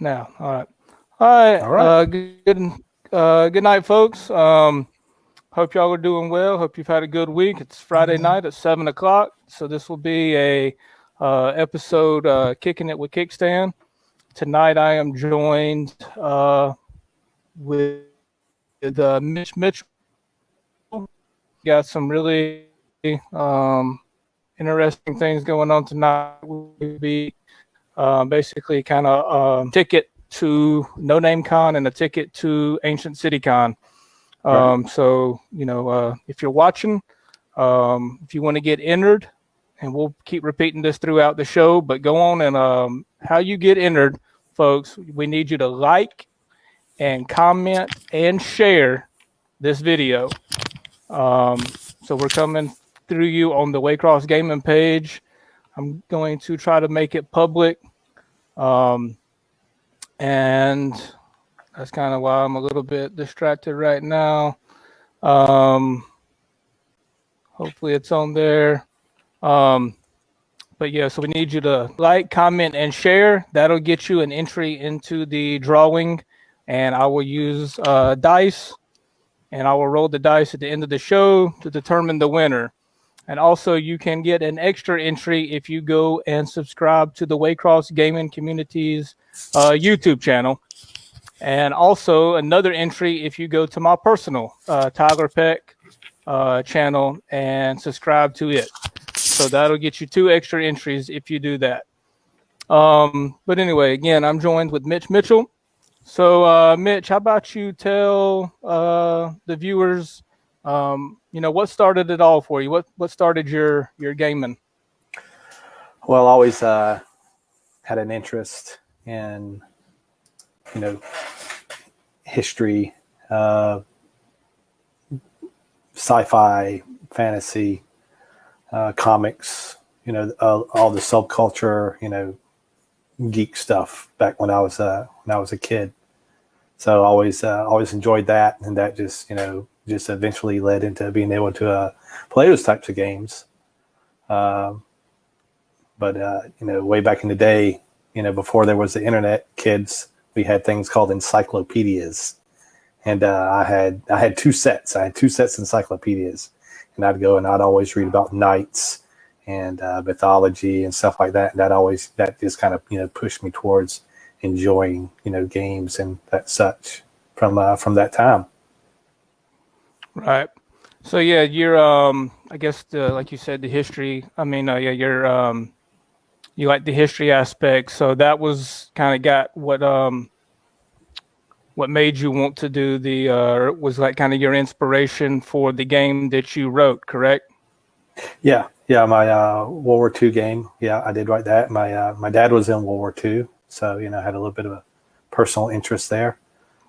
Now, all right. All right. All right. Good night, folks. Hope y'all are doing well. Hope you've had a good week. It's Friday night at 7:00, so this will be a episode Kicking It with Kickstand. Tonight, I am joined with Mitch Mitchell. Got some really interesting things going on tonight. We'll be basically kind of ticket to No Name Con and a ticket to Ancient City Con. Right. So, if you're watching, if you want to get entered, and we'll keep repeating this throughout the show, but go on and how you get entered, folks, we need you to like and comment and share this video. So we're coming through you on the Waycross Gaming page. I'm going to try to make it public. And that's kind of why I'm a little bit distracted right now. Hopefully it's on there. But yeah, so we need you to like, comment, and share. That'll get you an entry into the drawing. And I will use dice. And I will roll the dice at the end of the show to determine the winner. And also, you can get an extra entry if you go and subscribe to the Waycross Gaming Community's YouTube channel. And also, another entry if you go to my personal Tyler Peck channel and subscribe to it. So that'll get you 2 extra entries if you do that. But anyway, again, I'm joined with Mitch Mitchell. So, Mitch, how about you tell the viewers, what started it all for you? What started your gaming? Well, I always had an interest in, history, sci-fi, fantasy, comics, all the subculture, geek stuff back when I was a kid. So I always enjoyed that, and that just eventually led into being able to play those types of games. But way back in the day, before there was the internet, kids, we had things called encyclopedias, and I had 2 sets. I had 2 sets of encyclopedias, and I'd go and I'd always read about knights and mythology and stuff like that. And that just kind of pushed me towards enjoying games and that such from that time. Right. So yeah, you're I guess like you said, the history. I mean, you're you like the history aspect. So that was kind of got what made you want to do was like kind of your inspiration for the game that you wrote, correct? Yeah, my World War II game. Yeah, I did write that. My dad was in World War II, so I had a little bit of a personal interest there.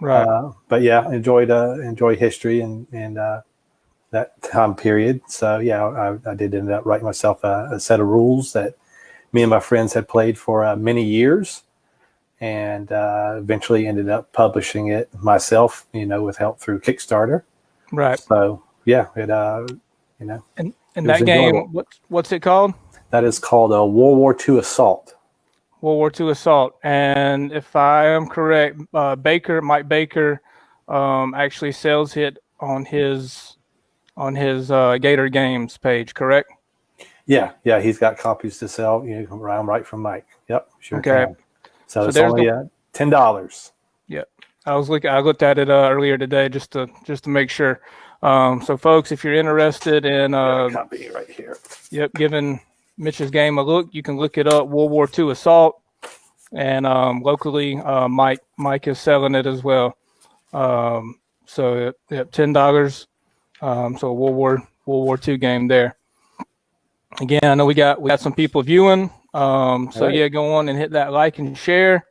Right. But yeah, enjoy history and that time period. So yeah, I did end up writing myself a set of rules that me and my friends had played for many years, and eventually ended up publishing it myself. with help through Kickstarter. Right. So yeah, it And that game, what's it called? That is called a World War II Assault. World War II Assault. And if I am correct, Mike Baker, actually sells it on his Gator Games page, correct? Yeah, he's got copies to sell. I'm right from Mike. Yep, sure. Okay. Can. So it's only $10. Yep. I looked at it earlier today just to make sure. So folks, if you're interested in copy right here. Yep, giving Mitch's game a look, you can look it up, World War II Assault, and locally Mike is selling it as well. So yep, $10. So a World War II game there. Again, I know we got some people viewing. So right. Yeah, go on and hit that like and share.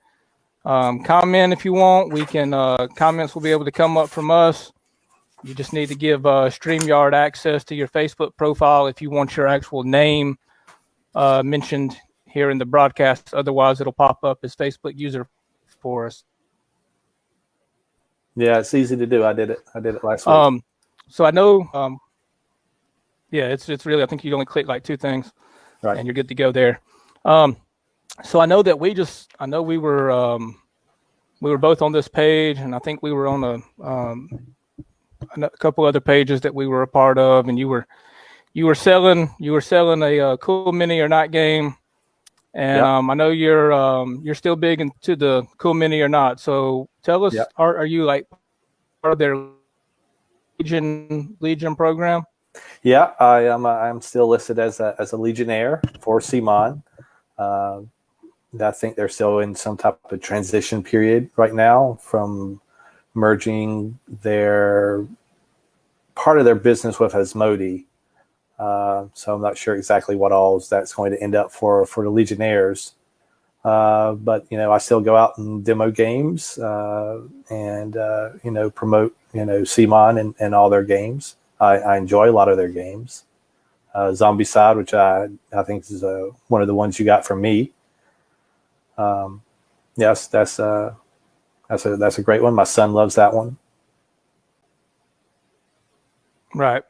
Comment if you want. We can comments will be able to come up from us. You just need to give StreamYard access to your Facebook profile if you want your actual name mentioned here in the broadcast. Otherwise, it'll pop up as Facebook user for us. Yeah, it's easy to do. I did it last week. So I know, it's really, I think you only click like 2 things, right, and you're good to go there. So I know that we were we were both on this page, and I think we were on a couple other pages that we were a part of, and you were selling a Cool Mini or Not game, and Yep. I know you're still big into the Cool Mini or Not. So tell us, Yep. are you like part of their Legion program? Yeah, I am. I'm still listed as a Legionnaire for CMON. I think they're still in some type of transition period right now from merging their part of their business with Asmodee. So I'm not sure exactly what all that's going to end up for the Legionnaires. But I still go out and demo games and promote CMON and all their games. I enjoy a lot of their games. Zombicide, which I think is one of the ones you got from me. Yes, that's a great one. My son loves that one. Right.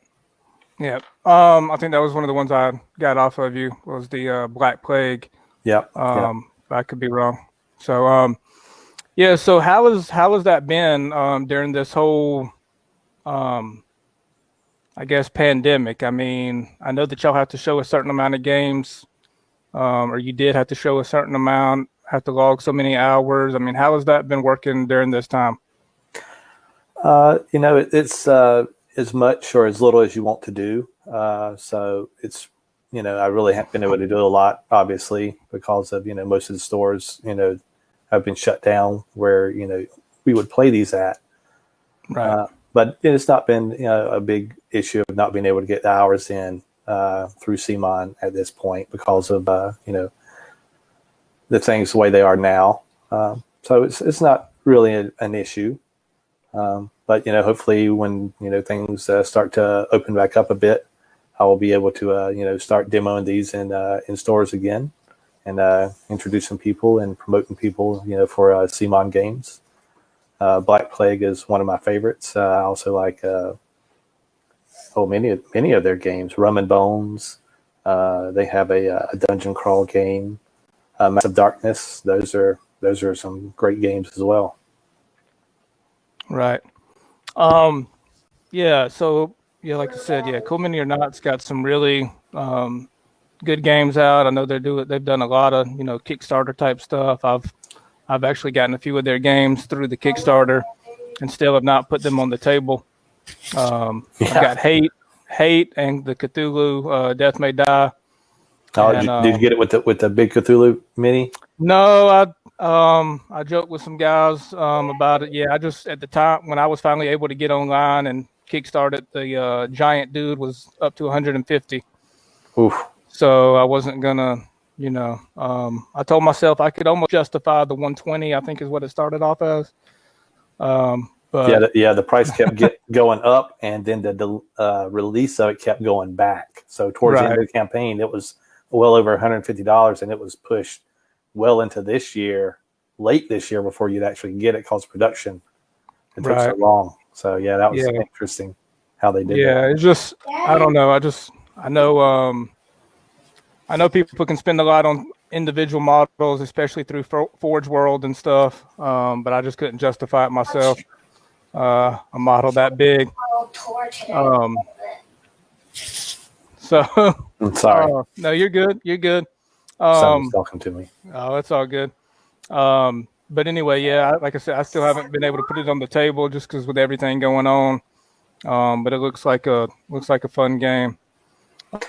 Yeah. I think that was one of the ones I got off of you was the Black Plague. Yep. I could be wrong. So yeah. So how has that been during this whole I guess pandemic? I mean, I know that y'all have to show a certain amount of games, or you did have to show a certain amount, have to log so many hours. I mean, how has that been working during this time? It's as much or as little as you want to do. So it's, I really haven't been able to do a lot, obviously, because of, most of the stores, have been shut down where, we would play these at. Right. But it's not been, a big issue of not being able to get the hours in through CMON at this point because of, the things the way they are now. So it's not really an issue. But hopefully when things start to open back up a bit, I will be able to start demoing these in stores again and introducing people and promoting people for CMON games. Black Plague is one of my favorites. I also like many of their games. Rum and Bones. They have a dungeon crawl game. Massive Darkness. Those are some great games as well. Right. Yeah. So yeah, like I said, yeah, Cool Mini or Not's got some really good games out. I know they've done a lot of Kickstarter type stuff. I've actually gotten a few of their games through the Kickstarter and still have not put them on the table. I've got Hate and the Cthulhu Death May Die. Did you get it with the big Cthulhu mini? No, I joked with some guys about it. Yeah, I just at the time when I was finally able to get online and kickstarted, the giant dude was up to 150. Oof. So I wasn't gonna, I told myself I could almost justify the 120. I think is what it started off as. But the price kept going up, and then the release of it kept going back. So towards the end of the campaign, it was well over $150, and it was pushed well into late this year before you'd actually get it because production. It took so long. So that was interesting how they did that. Yeah, it's just I don't know. I know people can spend a lot on individual models, especially through Forge World and stuff. But I just couldn't justify it myself. A model that big. So I'm sorry. No, you're good. You're good. Someone's talking to me. Oh, that's all good. But anyway, yeah, like I said, I still haven't been able to put it on the table just because with everything going on. But it looks like a fun game.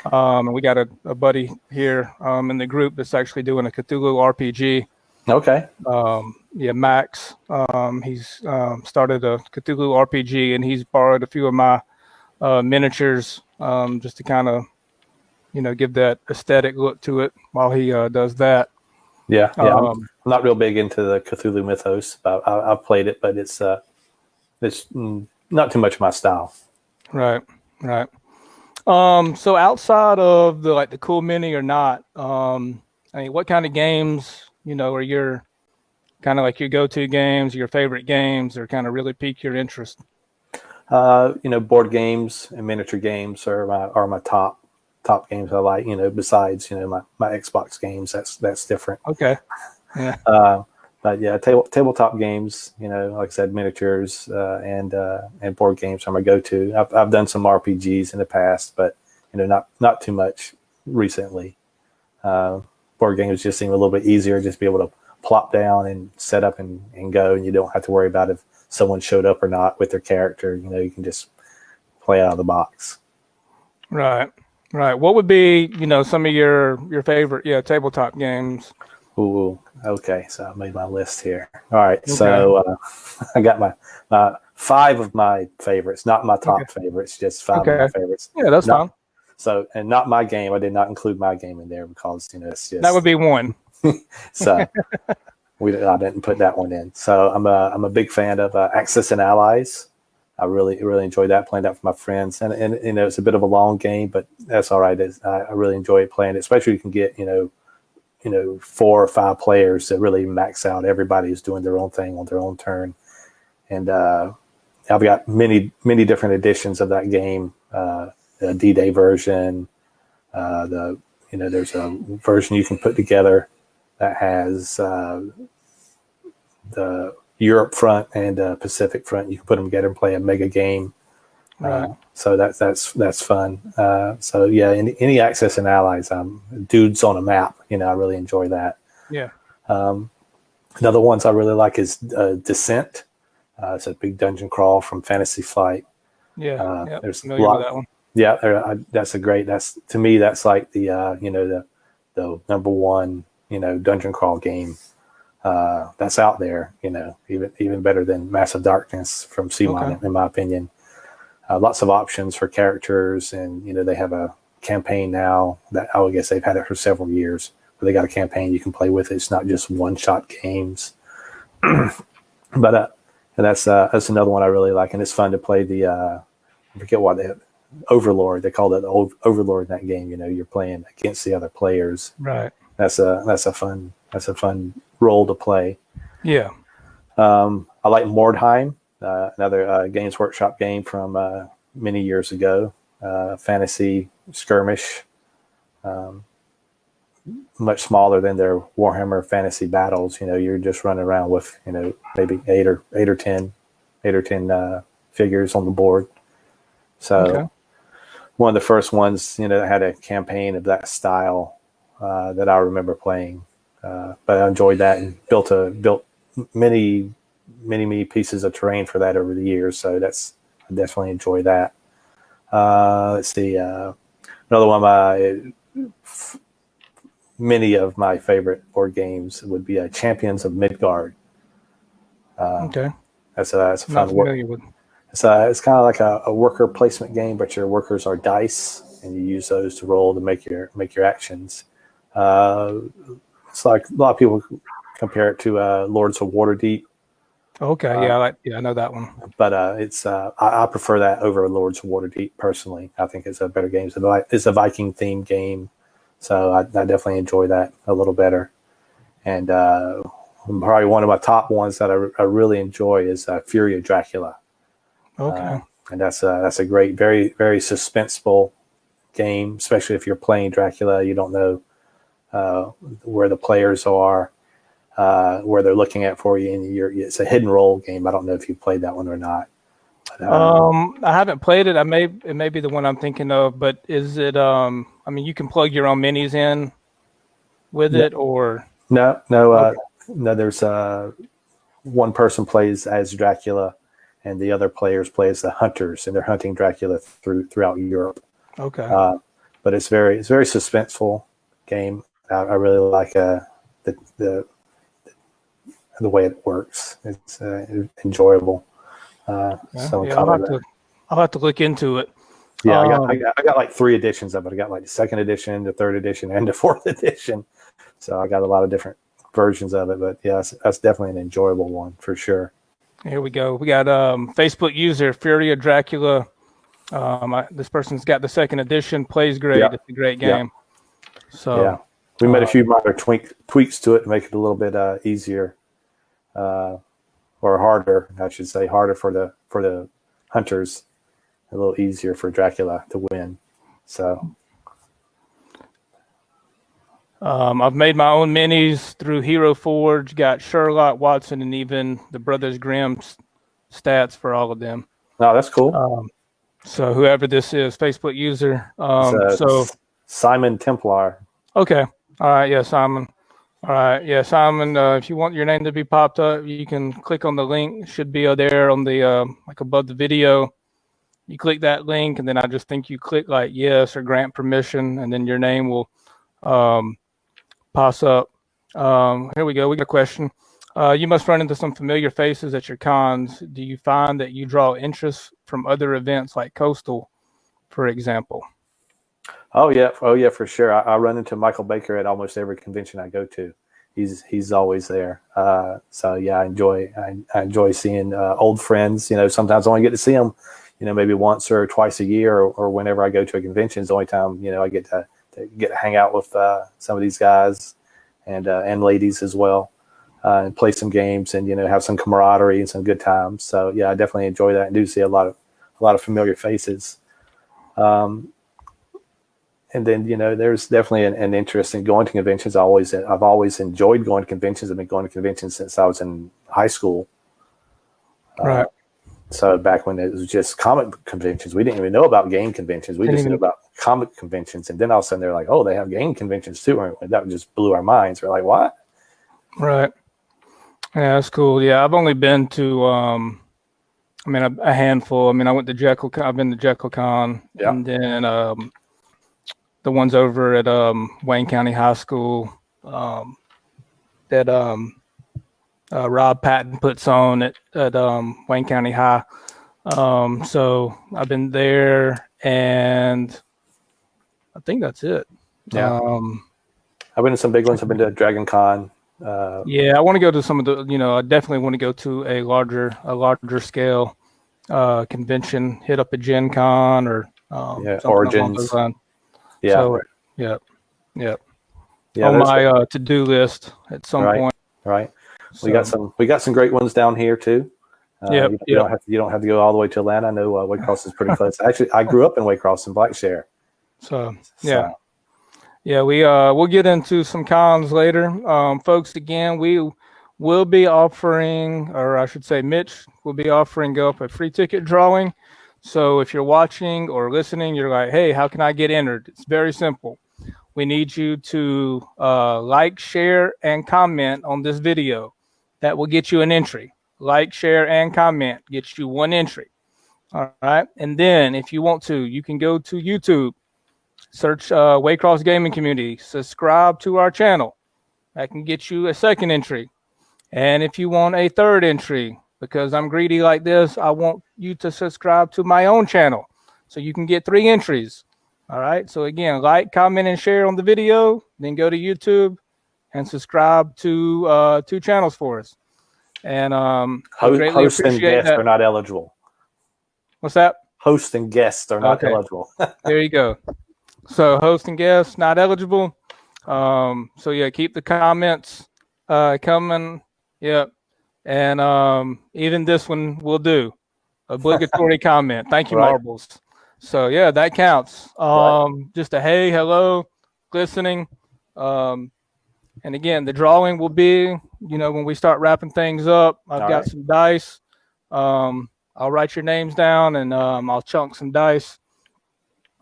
And we got a buddy here in the group that's actually doing a Cthulhu RPG. Okay. Max. He's started a Cthulhu RPG, and he's borrowed a few of my miniatures just to kind of, give that aesthetic look to it while he does that. Yeah. I'm not real big into the Cthulhu mythos. I've played it, but it's not too much my style. Right. So outside of the Cool Mini or Not, what kind of games, are your kind of like your go-to games, your favorite games, or kind of really pique your interest? Board games and miniature games are my top games I like. Besides my Xbox games, that's different. Okay. Yeah. But yeah, tabletop games, like I said, miniatures and board games are my go-to. I've done some RPGs in the past, but not too much recently. Board games just seem a little bit easier, just be able to plop down and set up and go, and you don't have to worry about if someone showed up or not with their character. You can just play out of the box. Right. What would be, some of your favorite, tabletop games? Ooh, okay. So I made my list here. All right. Okay. So I got my 5 of my favorites, not my top favorites, just 5 of my favorites. Yeah, that's fine. So, and not my game. I did not include my game in there because, it's just. That would be one. So I didn't put that one in. So I'm a big fan of Axis and Allies. I really enjoy that, playing that with my friends. And it's a bit of a long game, but that's all right. I really enjoy playing it, especially you can get, 4 or 5 players that really max out. Everybody is doing their own thing on their own turn. And I've got many different editions of that game. The D-Day version, there's a version you can put together that has the Europe front and Pacific front. You can put them together and play a mega game. Right. So that's fun. So yeah, any Axis and Allies, dudes on a map. I really enjoy that. Yeah. Another ones I really like is Descent. It's a big dungeon crawl from Fantasy Flight. Yeah. There's familiar with that one. Yeah, that's to me that's like the the number one dungeon crawl game that's out there. Even better than Massive Darkness from CMON, in my opinion. Lots of options for characters, and they have a campaign now that I guess they've had it for several years. But they got a campaign you can play with. It's not just one-shot games. But that's another one I really like, and it's fun to play the I forget what Overlord. They call it the Overlord in that game. You're playing against the other players. Right. That's a fun role to play. Yeah. I like Mordheim, another Games Workshop game from many years ago. Fantasy skirmish, much smaller than their Warhammer Fantasy Battles. You're just running around with maybe 8 or 10 figures on the board. So one of the first ones that had a campaign of that style that I remember playing. But I enjoyed that and built many pieces of terrain for that over the years. So I definitely enjoy that. Let's see. Another one many of my favorite board games would be Champions of Midgard. That's a fun work. It's kind of like a worker placement game, but your workers are dice, and you use those to roll to make your actions. It's like a lot of people compare it to Lords of Waterdeep. Okay, I know that one. But I prefer that over Lords of Waterdeep personally. I think it's a better game. It's a Viking themed game, so I definitely enjoy that a little better. And probably one of my top ones that I really enjoy is Fury of Dracula. Okay. And that's a great, very, very suspenseful game, especially if you're playing Dracula. You don't know where the players are, where they're looking at for you, and it's a hidden role game. I don't know if you played that one or not. But, I haven't played it. It may be the one I'm thinking of, but is it? You can plug your own minis in with it, or no. There's one person plays as Dracula, and the other players play as the hunters, and they're hunting Dracula throughout Europe. Okay. But it's very suspenseful game. I really like the way it works. It's enjoyable. I'll have to look into it. Yeah, I got like 3 editions of it. I got like the 2nd edition, the 3rd edition, and the 4th edition. So I got a lot of different versions of it. But yeah, that's definitely an enjoyable one for sure. Here we go. We got Facebook user Fury of Dracula. This person's got the 2nd edition. Plays great. Yeah. It's a great game. Yeah. So yeah, we made a few minor tweaks to it to make it a little bit easier, or harder, I should say, harder for the hunters, a little easier for Dracula to win. So I've made my own minis through Hero Forge, got Sherlock, Watson, and even the Brothers Grimm stats for all of them. Oh, that's cool. So whoever this is, Facebook user. So Simon Templar. okay. All right. Yeah, Simon. All right. Yeah, Simon, if you want your name to be popped up, you can click on the link. It should be there on the like above the video. You click that link, and then I just think you click like yes or grant permission, and then your name will pass up. Here we go. We got a question. You must run into some familiar faces at your cons. Do you find that you draw interest from other events like Coastal, for example? Oh yeah, for sure. I run into Michael Baker at almost every convention I go to. He's always there. So yeah, I enjoy seeing old friends. You know, sometimes I only get to see them, you know, maybe once or twice a year, or whenever I go to a convention. It's the only time, you know, I get to hang out with some of these guys and ladies as well, and play some games and, you know, have some camaraderie and some good times. So yeah, I definitely enjoy that and do see a lot of familiar faces. And then, you know, there's definitely an interest in going to conventions. I've always enjoyed going to conventions. I've been going to conventions since I was in high school. Right. So back when it was just comic conventions, we didn't even know about game conventions. We just knew about comic conventions. And then all of a sudden they're like, oh, they have game conventions too. And that just blew our minds. We're like, what? Right. Yeah, that's cool. Yeah, I've only been to, a handful. I mean, I went to Jekyll. I've been to JekyllCon, Yeah. and then the ones over at Wayne County High School that Rob Patton puts on at Wayne County High. So I've been there, and I think that's it. Yeah. I've been to some big ones. I've been to Dragon Con. Yeah, I want to go to some of the, you know, I definitely want to go to a larger scale convention, hit up a Gen Con or Origins. Yeah. So, yeah. On my to-do list at some point. Right. So, we got some great ones down here too. You don't have to go all the way to Atlanta. I know Waycross is pretty close. Actually, I grew up in Waycross in Blackshare. So we'll get into some cons later. Folks, again, we will be offering, or I should say Mitch will be offering up a free ticket drawing. So if you're watching or listening, you're like, hey, how can I get entered? It's very simple. We need you to like, share, and comment on this video. That will get you an entry. Like, share, and comment gets you one entry. All right. And then if you want to, you can go to YouTube, search Waycross Gaming Community, subscribe to our channel. That can get you a second entry. And if you want a third entry, because I'm greedy like this, I want you to subscribe to my own channel so you can get 3 entries. All right. So again, like, comment, and share on the video. Then go to YouTube and subscribe to 2 channels for us. And host and guests are not eligible. What's that? Host and guests are not eligible. There you go. So host and guests not eligible. So yeah, keep the comments coming. Yep. And even this one will do. Obligatory comment. Thank you, Marbles. So yeah, that counts. Just a hey, hello, listening. And again, the drawing will be, you know, when we start wrapping things up. I've got some dice. I'll write your names down, and I'll chunk some dice,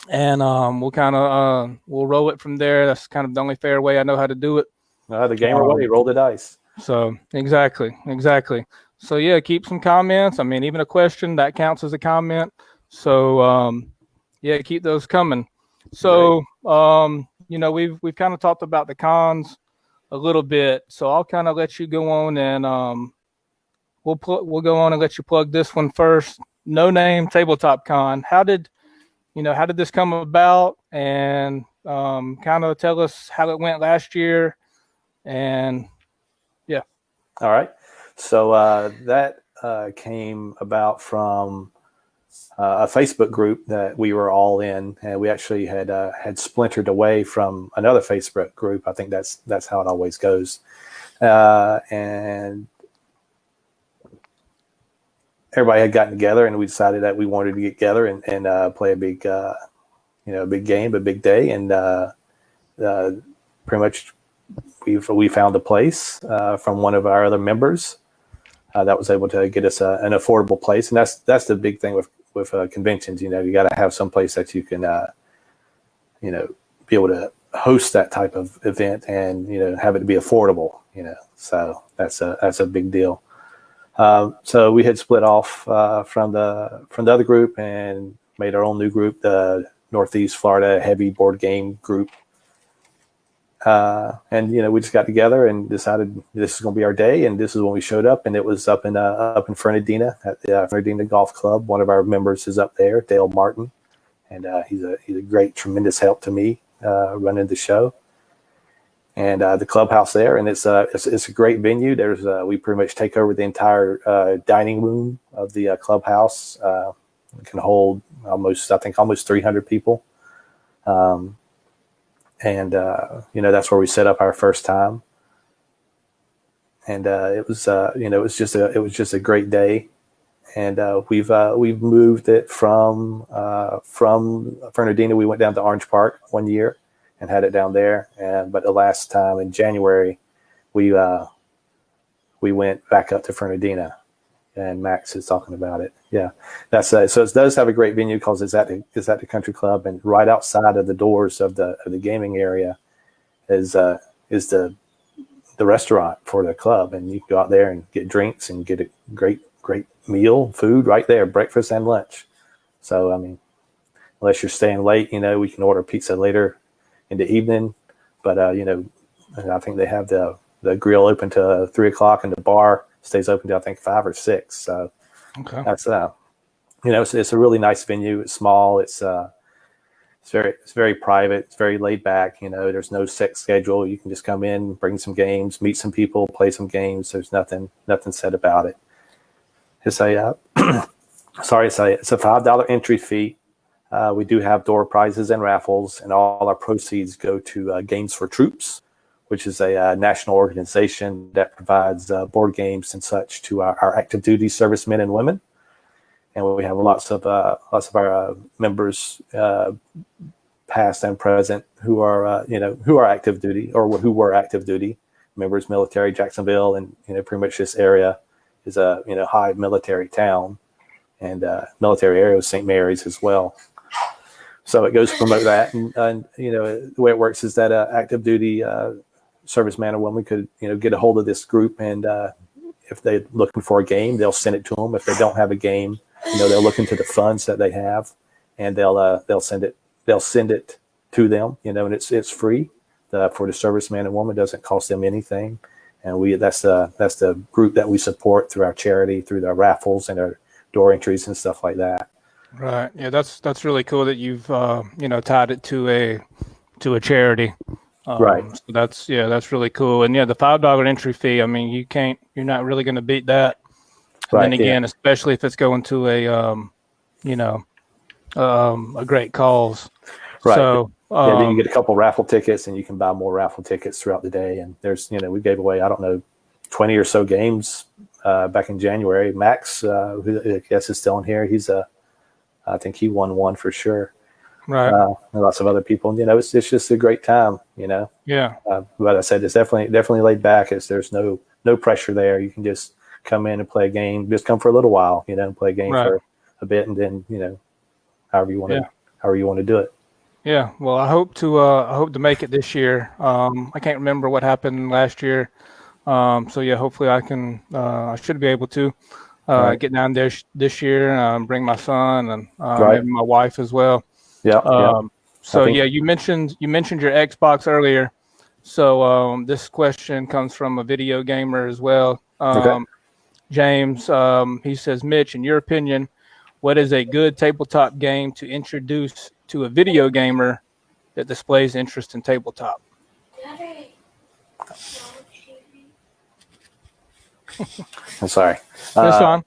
and we'll kind of we'll roll it from there. That's kind of the only fair way I know how to do it. The gamer way, roll the dice. So exactly. So yeah, keep some comments. I mean, even a question that counts as a comment. So yeah, keep those coming. So you know, we've kind of talked about the cons a little bit. So I'll kind of let you go on, and we'll go on and let you plug this one first. No Name Tabletop Con. How did this come about? And kind of tell us how it went last year. And yeah. All right. So that came about from a Facebook group that we were all in, and we actually had splintered away from another Facebook group. I think that's how it always goes. And everybody had gotten together, and we decided that we wanted to get together and play a big, big game, a big day, and pretty much we found a place from one of our other members that was able to get us an affordable place, and that's the big thing with conventions. You got to have some place that you can be able to host that type of event and have it be affordable. So that's a big deal. So we had split off from the other group and made our own new group, the Northeast Florida Heavy Board Game Group. And we just got together and decided this is going to be our day, and this is when we showed up, and it was up in Fernandina at the Fernandina Golf Club. One of our members is up there, Dale Martin, and he's a great, tremendous help to me running the show. And the clubhouse there, and it's a great venue. There's we pretty much take over the entire dining room of the clubhouse. It can hold almost 300 people. And that's where we set up our first time, and it was just a great day, and we've moved it from Fernandina. We went down to Orange Park one year and had it down there, but the last time in January, we went back up to Fernandina, and Max is talking about it. Yeah, that's so it does have a great venue because it's at the country club, and right outside of the doors of the gaming area is the restaurant for the club, and you can go out there and get drinks and get a great meal, food right there, breakfast and lunch. So I mean, unless you're staying late, we can order pizza later in the evening, but I think they have the grill open to 3:00 and the bar stays open till I think 5 or 6. So okay, that's it's a really nice venue. It's small. It's very private. It's very laid back. There's no set schedule. You can just come in, bring some games, meet some people, play some games. There's nothing said about it. It's a it's a $5 entry fee. We do have door prizes and raffles, and all our proceeds go to Games for Troops, which is a national organization that provides board games and such to our active duty servicemen and women. And we have lots of our members, past and present, who are active duty or who were active duty members, military. Jacksonville, and pretty much this area is a high military town, and military area of St. Mary's as well. So it goes to promote that, and the way it works is that active duty serviceman or woman could get a hold of this group, and if they're looking for a game, they'll send it to them. If they don't have a game, they'll look into the funds that they have, and they'll send it to them. And it's free for the serviceman and woman. It doesn't cost them anything, and that's the group that we support through our charity, through our raffles and our door entries and stuff like that. right. Yeah, that's really cool that you've tied it to a charity. Right. So that's really cool. And the $5 entry fee. I mean, you're not really going to beat that. And Right, then again, especially if it's going to a great cause. Right. So then you get a couple raffle tickets, and you can buy more raffle tickets throughout the day. And there's we gave away 20 or so games back in January. Max, who I guess is still in here, I think he won one for sure. right. And lots of other people. It's just a great time. Yeah. But I said it's definitely laid back. There's no pressure there. You can just come in and play a game. Just come for a little while, and play a game Right. for a bit, and then however you want to do it. Yeah. Well, I hope to make it this year. I can't remember what happened last year. So yeah, hopefully I should be able to Right. get down there this year, bring my son and Right. maybe my wife as well. Yeah. So think- yeah, you mentioned your Xbox earlier. So this question comes from a video gamer as well. Okay. James, he says, Mitch, in your opinion, what is a good tabletop game to introduce to a video gamer that displays interest in tabletop? I'm sorry. That's fine.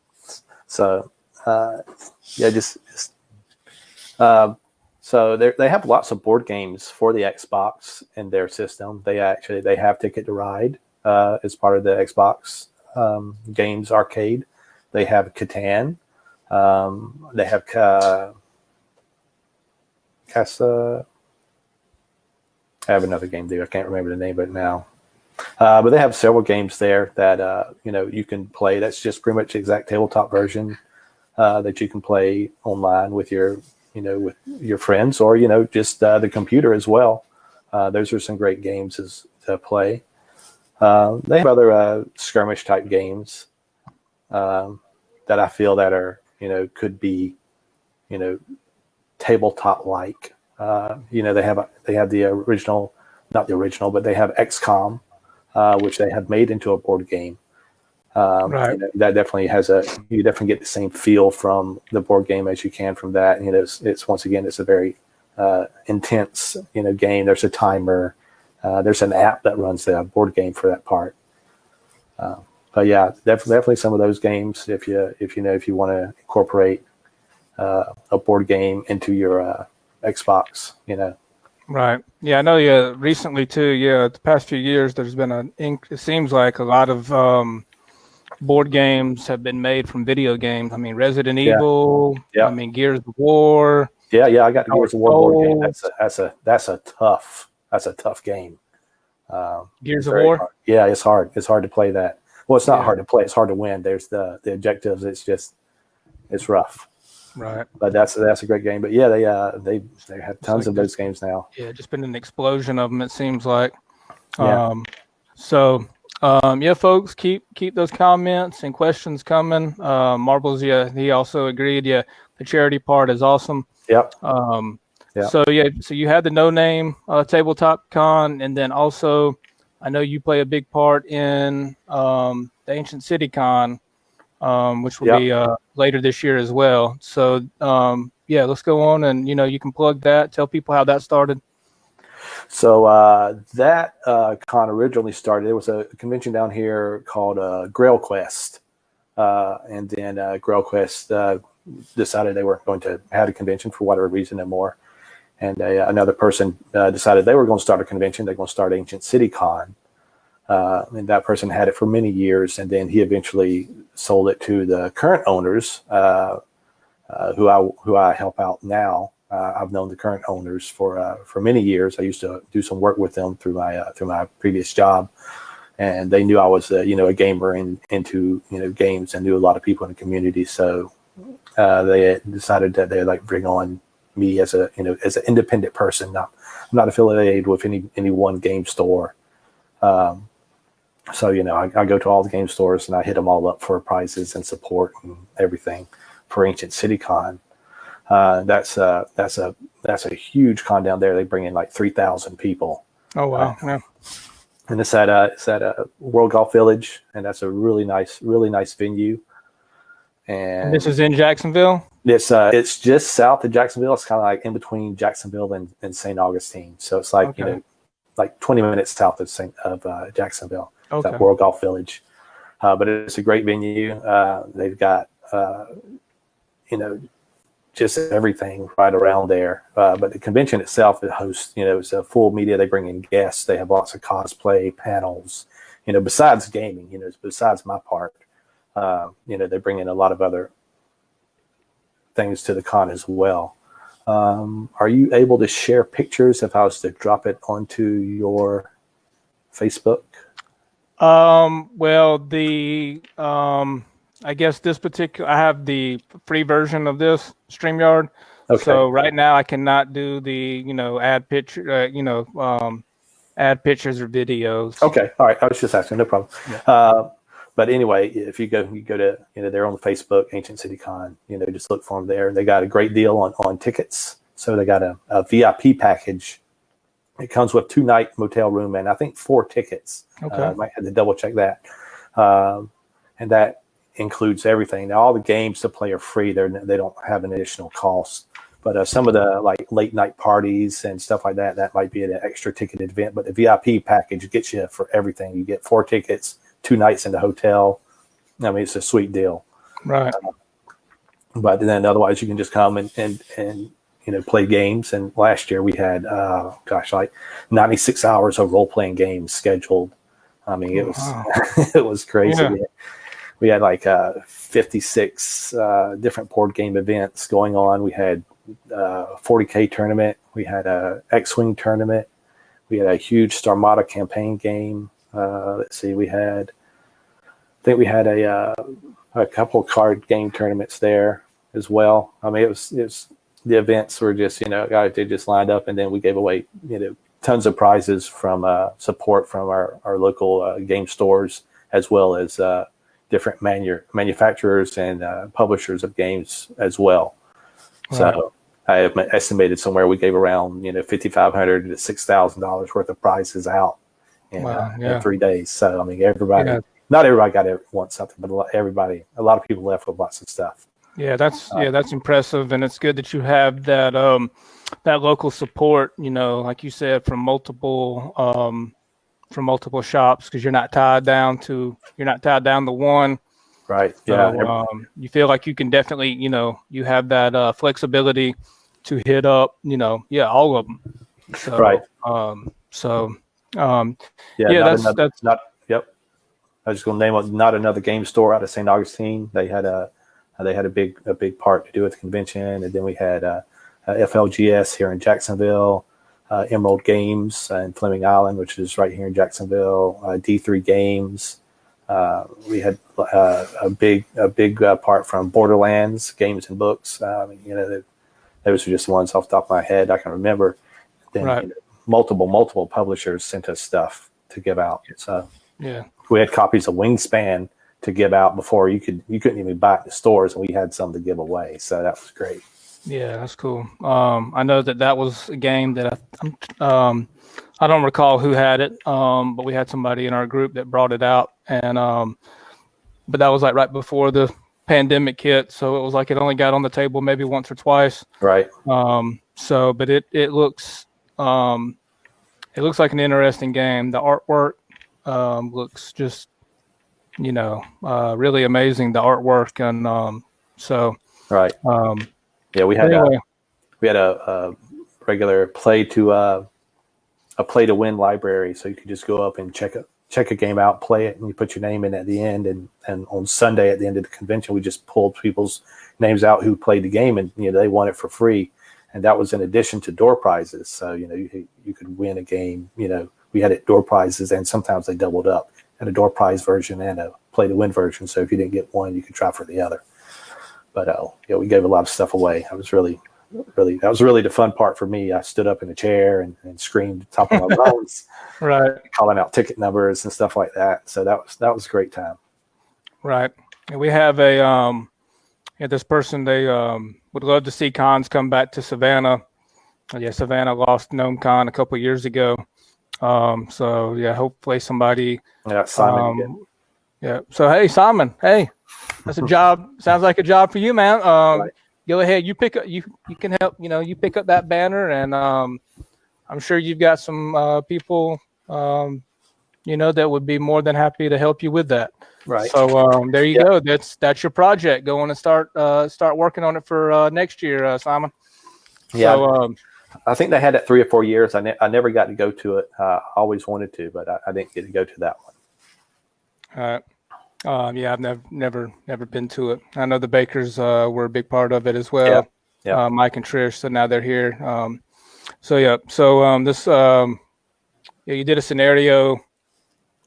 So, so they have lots of board games for the Xbox in their system. They have Ticket to Ride as part of the Xbox games arcade. They have Catan. They have Casa. have another game there. I can't remember the name of it now. But they have several games there that you can play. That's just pretty much the exact tabletop version that you can play online with your friends, or just the computer as well. Those are some great games to play. They have other skirmish type games that I feel that are could be tabletop like. They have the original, not the original, but they have XCOM, which they have made into a board game. Right. That definitely you definitely get the same feel from the board game as you can from that. It's once again, it's a very intense game. There's a timer. There's an app that runs the board game for that part. But yeah, definitely some of those games. If you want to incorporate a board game into your Xbox, Right. Yeah, I know. Yeah, recently too. Yeah, the past few years, there's been it seems like a lot of board games have been made from video games. I mean, Resident Evil. Yeah. I mean, Gears of War. Yeah. I got the Gears of War board game. That's a tough game. Gears of War. Hard. Yeah, it's hard. It's hard to play that. Well, it's not hard to play. It's hard to win. There's the objectives. It's rough. Right. But that's a great game. But yeah, they have tons of those games now. Yeah, just been an explosion of them. It seems like. Yeah. Yeah, folks, keep those comments and questions coming. Marbles, yeah, he also agreed. Yeah, the charity part is awesome. Yep. Yeah. So you had the No Name Tabletop Con, and then also I know you play a big part in the Ancient City Con, which will be later this year as well. So let's go on and you can plug that. Tell people how that started. So that con originally started. There was a convention down here called Grail Quest, and then Grail Quest decided they weren't going to have a convention for whatever reason anymore. And another person decided they were going to start a convention. They're going to start Ancient City Con. And that person had it for many years, and then he eventually sold it to the current owners, who I help out now. I've known the current owners for many years. I used to do some work with them through my previous job, and they knew I was a gamer and into games, and knew a lot of people in the community. So they decided that they'd like bring on me as an independent person. I'm not affiliated with any one game store. So I go to all the game stores and I hit them all up for prizes and support and everything for Ancient City Con. That's a huge con down there. They bring in like 3,000 people. Oh wow! Yeah. And it's at World Golf Village, and that's a really nice venue. And this is in Jacksonville. It's just south of Jacksonville. It's kind of like in between Jacksonville and St. Augustine. So it's like like 20 minutes south of Jacksonville. Okay. That World Golf Village. But it's a great venue. They've got just everything right around there. But the convention itself, it hosts, it's a full media. They bring in guests. They have lots of cosplay panels, besides gaming, besides my part. They bring in a lot of other things to the con as well. Are you able to share pictures if I was to drop it onto your Facebook? Well, I guess this particular, I have the free version of this StreamYard. Okay. So right now I cannot do the, add picture, add pictures or videos. Okay. All right. I was just asking. No problem. Yeah. But anyway, if you go to, they're on Facebook, Ancient City Con, just look for them there. They got a great deal on tickets. So they got a VIP package. It comes with 2-night motel room and I think 4 tickets. Okay. I might have to double check that. And that includes everything. Now, all the games to play are free. They don't have an additional cost. But some of the like late night parties and stuff like that might be an extra ticketed event. But the VIP package gets you for everything. You get 4 tickets, 2 nights in the hotel. I mean, it's a sweet deal. Right. But then otherwise you can just come and play games. And last year we had, like 96 hours of role-playing games scheduled. I mean, it was it was crazy. Yeah. We had like 56 different board game events going on. We had a 40K tournament. We had a X-Wing tournament. a huge Starmada campaign game. Let's see, I think we had a couple of card game tournaments there as well. I mean, it was the events were just, guys, they just lined up, and then we gave away, tons of prizes from support from our local game stores, as well as different manufacturers and publishers of games as well. Right. So I have estimated somewhere we gave around, $5,500 to $6,000 worth of prizes out in 3 days. So, I mean, not everybody got to want something, but a lot of people left with lots of stuff. Yeah, that's impressive, and it's good that you have that that local support. Like you said, from multiple shops, because you're not tied down to one. Right. So, yeah. You feel like you can definitely, you have that flexibility to hit up, all of them. So, right. Yep. I was just going to name Not Another Game Store out of St. Augustine. They had a big part to do with the convention, and then we had FLGS here in Jacksonville, Emerald Games in Fleming Island, which is right here in Jacksonville, D3 Games. We had a big part from Borderlands Games and Books. Those are just ones off the top of my head I can remember. Then right. Multiple publishers sent us stuff to give out. So yeah, we had copies of Wingspan to give out before you couldn't even buy it in the stores, and we had some to give away. So that was great. Yeah, that's cool. I know that was a game that I don't recall who had it, but we had somebody in our group that brought it out, and but that was like right before the pandemic hit, so it was like it only got on the table maybe once or twice. Right. But it looks like an interesting game. The artwork looks just really amazing. The artwork, and right. Yeah, we had a regular play to win library, so you could just go up and check a game out, play it, and you put your name in at the end. And on Sunday at the end of the convention, we just pulled people's names out who played the game, and they won it for free. And that was in addition to door prizes. So you could win a game. We had it door prizes, and sometimes they doubled up, and a door prize version and a play to win version. So if you didn't get one, you could try for the other. But we gave a lot of stuff away. That was really the fun part for me. I stood up in a chair and screamed top of my lungs, right, calling out ticket numbers and stuff like that. So that was a great time. Right. And we have this person, they would love to see cons come back to Savannah. Yeah, Savannah lost Gnome Con a couple of years ago. So yeah, hopefully somebody. Yeah, Simon. Yeah. So hey, Simon. Hey, that's a job. Sounds like a job for you, man. Right. Go ahead. You pick up. You can help. You pick up that banner, and I'm sure you've got some people, that would be more than happy to help you with that. Right. So there you go. That's your project. Go on and start working on it for next year, Simon. Yeah. So, I think they had it 3 or 4 years. I never got to go to it. I always wanted to, but I didn't get to go to that one. All right. Yeah, I've never been to it. I know the Bakers were a big part of it as well. Yeah. Mike and Trish, so now they're here. You did a scenario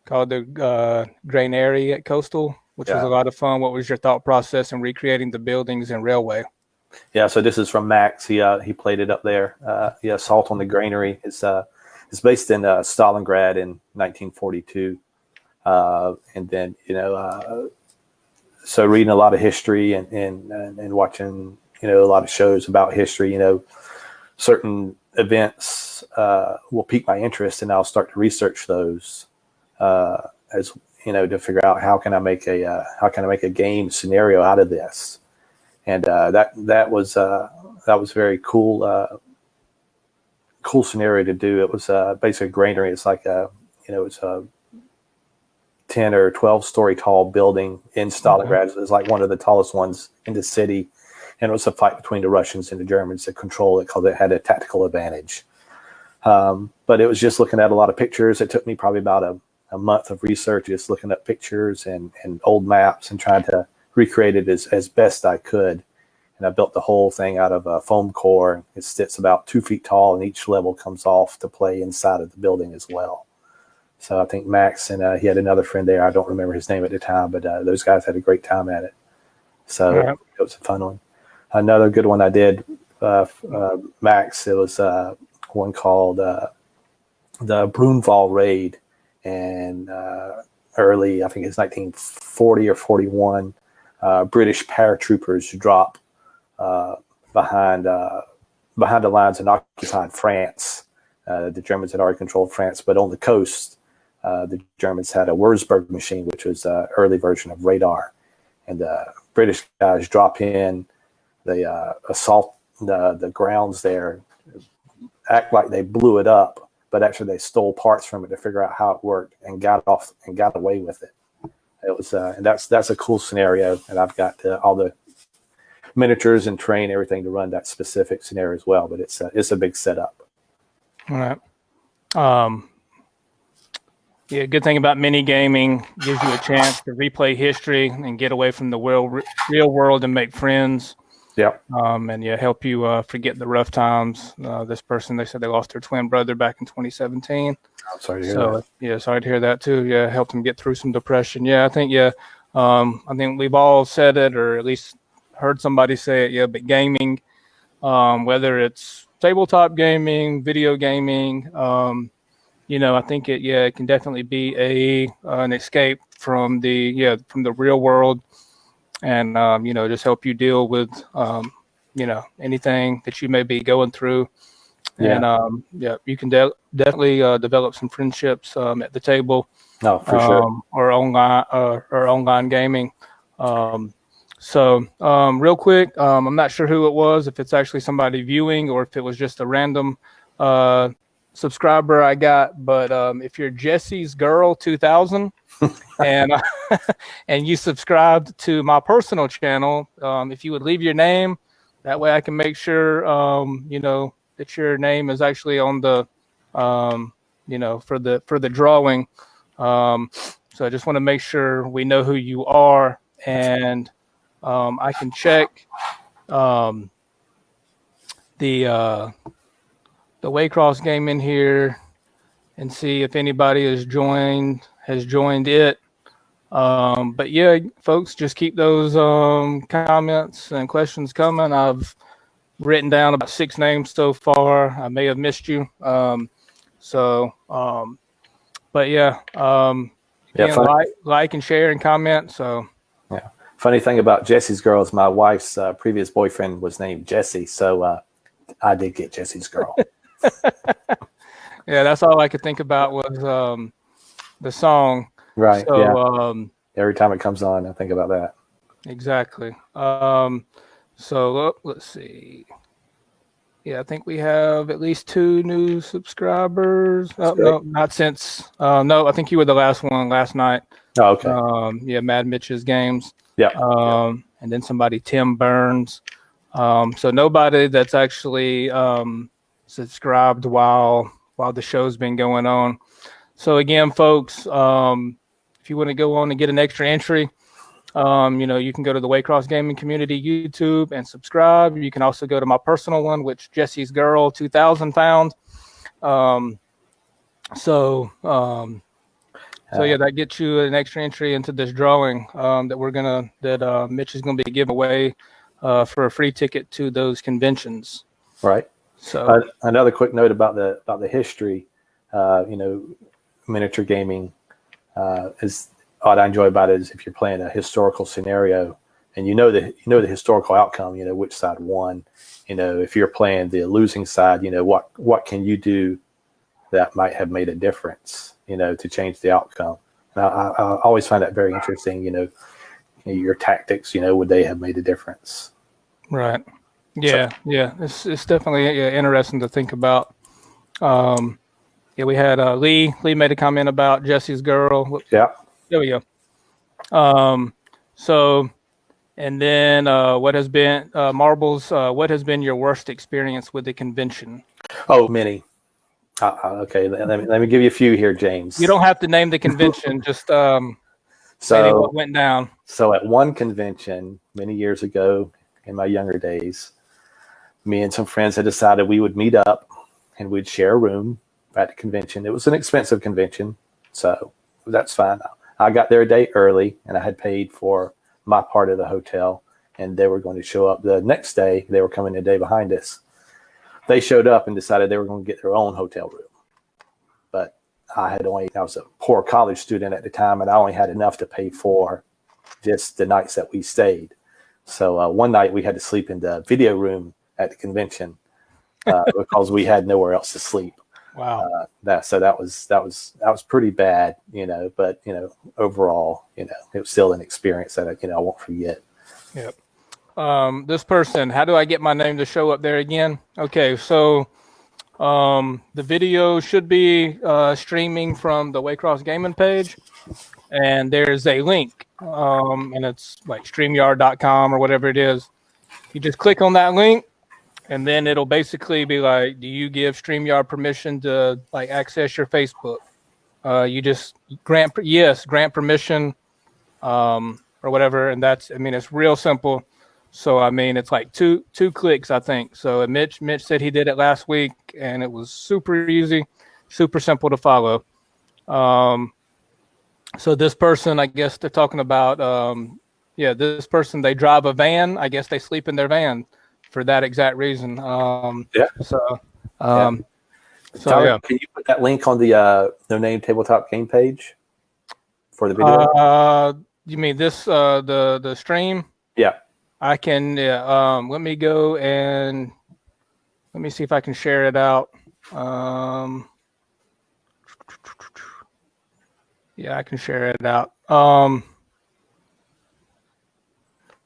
called the Grainary at Coastal, which was a lot of fun. What was your thought process in recreating the buildings and railway? Yeah, so this is from Max. He played it up there. Assault on the Grainary. It's based in Stalingrad in 1942. And then, so reading a lot of history and watching, a lot of shows about history, certain events will pique my interest, and I'll start to research those as to figure out how can I make a game scenario out of this. And that was very cool scenario to do. It was basically a granary. It's like it's a 10 or 12 story tall building in Stalingrad. It was like one of the tallest ones in the city. And it was a fight between the Russians and the Germans to control it because it had a tactical advantage. But it was just looking at a lot of pictures. It took me probably about a month of research, just looking at pictures and old maps and trying to recreate it as best I could. and I built the whole thing out of a foam core. It sits about 2 feet tall, and each level comes off to play inside of the building as well. So I think Max and he had another friend there. I don't remember his name at the time, but those guys had a great time at it. So it was a fun one. Another good one I did, Max, it was one called the Broomval Raid. And early, I think it's 1940 or 41, British paratroopers drop behind the lines and occupied France. The Germans had already controlled France, but on the coast, the Germans had a Wurzburg machine, which was an early version of radar. And the British guys drop in, they assault the grounds there, act like they blew it up, but actually they stole parts from it to figure out how it worked and got away with it. It was, and that's a cool scenario. And I've got all the miniatures and train everything to run that specific scenario as well. But it's a big setup. All right. Yeah, good thing about mini gaming, gives you a chance to replay history and get away from the real world and make friends. Yeah. And help you forget the rough times. This person, they said they lost their twin brother back in 2017. I'm sorry to hear that. Yeah, sorry to hear that too. Yeah, helped them get through some depression. Yeah, I think we've all said it, or at least heard somebody say it. Yeah, but gaming, whether it's tabletop gaming, video gaming, I think it can definitely be an escape from the real world, and just help you deal with anything that you may be going through. Yeah. And you can definitely develop some friendships at the table. No, for sure. Or online gaming. So real quick, I'm not sure who it was, if it's actually somebody viewing or if it was just a random subscriber I got, but if you're Jesse's Girl 2000 and and you subscribed to my personal channel, if you would leave your name, that way I can make sure that your name is actually on the for the drawing. So I just want to make sure we know who you are, and I can check the Waycross game in here and see if anybody has joined it. But yeah, folks, just keep those comments and questions coming. I've written down about 6 names so far. I may have missed you. But yeah, like and share and comment. So yeah, funny thing about Jesse's Girl is my wife's previous boyfriend was named Jesse, so I did get Jesse's Girl. Yeah, that's all I could think about was the song. Right. So, yeah. Every time it comes on, I think about that. Exactly. So let's see. Yeah, I think we have at least 2 new subscribers. No, not since. No, I think you were the last one last night. Oh, okay. Yeah, Mad Mitch's games. Yeah. And then somebody, Tim Burns. So nobody that's actually subscribed while the show's been going on. So again, folks, if you want to go on and get an extra entry, you can go to the Waycross Gaming Community YouTube and subscribe. You can also go to my personal one, which Jesse's Girl 2000 found. So yeah, that gets you an extra entry into this drawing that Mitch is gonna be giving away for a free ticket to those conventions. Right. So another quick note about the history, miniature gaming is what I enjoy about it is if you're playing a historical scenario and the historical outcome, which side won, if you're playing the losing side, what can you do that might have made a difference, to change the outcome. And I always find that very interesting, your tactics, would they have made a difference? Right. Yeah. Yeah. It's definitely interesting to think about. Yeah, we had Lee made a comment about Jesse's Girl. Yeah. There we go. So, and then what has been Marbles? What has been your worst experience with the convention? Oh, many. Okay, let me give you a few here, James. You don't have to name the convention, just maybe what went down. So at one convention many years ago in my younger days, me and some friends had decided we would meet up and we'd share a room at the convention. It was an expensive convention, so that's fine. I got there a day early, and I had paid for my part of the hotel, and they were going to show up the next day. They were coming a day behind us. They showed up and decided they were going to get their own hotel room. But I was a poor college student at the time, and I only had enough to pay for just the nights that we stayed. So one night we had to sleep in the video room at the convention because we had nowhere else to sleep. Wow. That was pretty bad, but overall, it was still an experience that I won't forget. Yep. This person, how do I get my name to show up there again? Okay, so the video should be streaming from the Waycross Gaming page, and there's a link, and it's like StreamYard.com or whatever it is. You just click on that link, and then it'll basically be like, do you give StreamYard permission to like access your Facebook? You just grant permission, or whatever, and it's real simple. So it's like two clicks, I think. So Mitch said he did it last week, and it was super easy, super simple to follow. So this person, I guess they're talking about, this person, they drive a van. I guess they sleep in their van for that exact reason. Tyler, can you put that link on the No Name Tabletop game page for the video? You mean this, the stream? Yeah. I can, let me go and let me see if I can share it out. Yeah, I can share it out.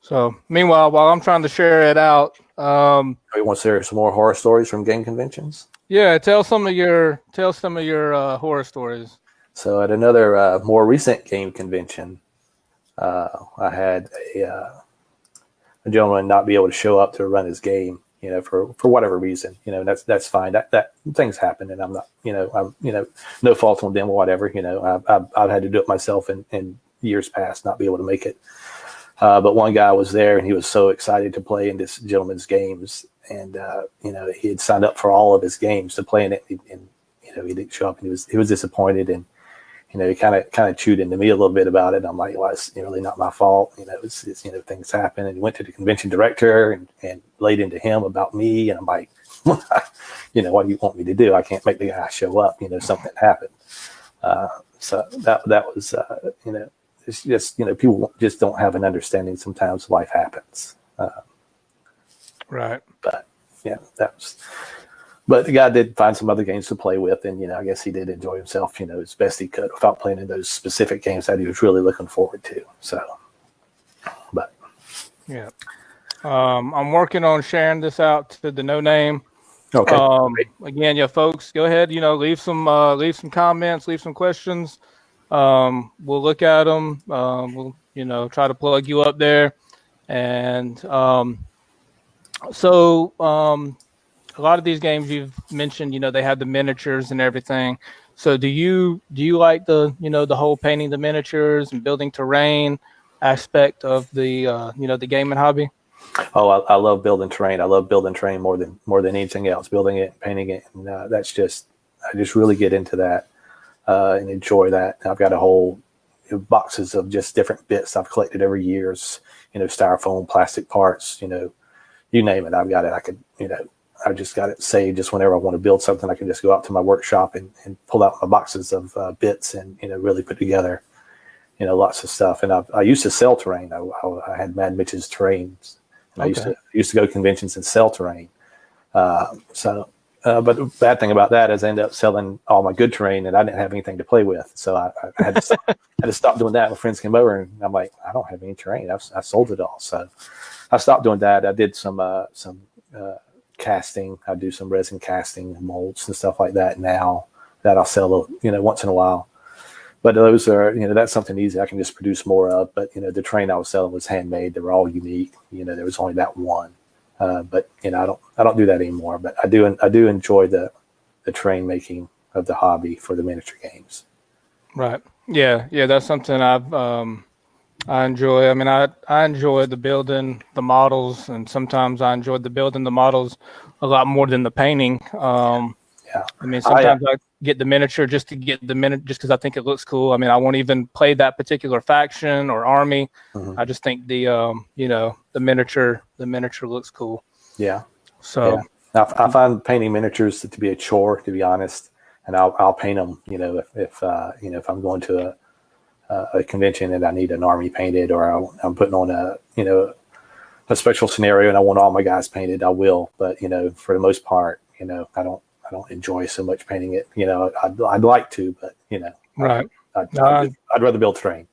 So meanwhile, while I'm trying to share it out, you want to hear some more horror stories from game conventions? Yeah, tell some of your horror stories. So at another more recent game convention, I had a gentleman not be able to show up to run his game, for whatever reason, that's fine. That things happen, and I'm not, I'm no fault on them or whatever. I've had to do it myself in years past, not be able to make it. But one guy was there, and he was so excited to play in this gentleman's games, and he had signed up for all of his games to play in it, and he didn't show up, and he was disappointed, and he kind of chewed into me a little bit about it. I'm like, well, it's really not my fault. It's things happen. And he went to the convention director and laid into him about me. And I'm like, what do you want me to do? I can't make the guy show up. Something happened. So that was, it's just, people just don't have an understanding. Sometimes life happens. Right. But yeah, but the guy did find some other games to play with, and I guess he did enjoy himself, as best he could without playing in those specific games that he was really looking forward to. So, but yeah, I'm working on sharing this out to the No Name. Okay. Again, folks, go ahead. Leave some comments, leave some questions. We'll look at them. We'll try to plug you up there, and a lot of these games you've mentioned, they have the miniatures and everything. So do you like the whole painting the miniatures and building terrain aspect of the the gaming hobby? Oh, I love building terrain. I love building terrain more than anything else. Building it, painting it, and I just really get into that and enjoy that. I've got a whole boxes of just different bits I've collected over years. Styrofoam, plastic parts. You name it, I've got it. I could I just got it saved. Just whenever I want to build something, I can just go out to my workshop and pull out my boxes of bits and really put together lots of stuff. And I used to sell terrain. I had Mad Mitch's terrains. And okay. I used to go to conventions and sell terrain. But the bad thing about that is I ended up selling all my good terrain, and I didn't have anything to play with. So I had to stop doing that. My friends came over, and I'm like, I don't have any terrain. I sold it all. So I stopped doing that. I did some casting. I do some resin casting, molds and stuff like that now that I'll sell, once in a while. But those are, that's something easy. I can just produce more of. But, the terrain I was selling was handmade. They were all unique. There was only that one. But, I don't do that anymore. But I do enjoy the terrain making of the hobby for the miniature games. Right. Yeah. That's something I've I enjoy. I mean, I enjoy the building, the models, and sometimes I enjoyed the building, the models, a lot more than the painting. Yeah. I mean, I sometimes I get the miniature just to get the miniature, just because I think it looks cool. I mean, I won't even play that particular faction or army. mhm. I just think the the miniature looks cool. Yeah. So Yeah. I find painting miniatures to be a chore, to be honest, and I'll paint them. If I'm going to a convention and I need an army painted, or I'm putting on a special scenario and I want all my guys painted, I will. But for the most part, I don't enjoy so much painting it. I'd like to, but right, I'd rather build terrain.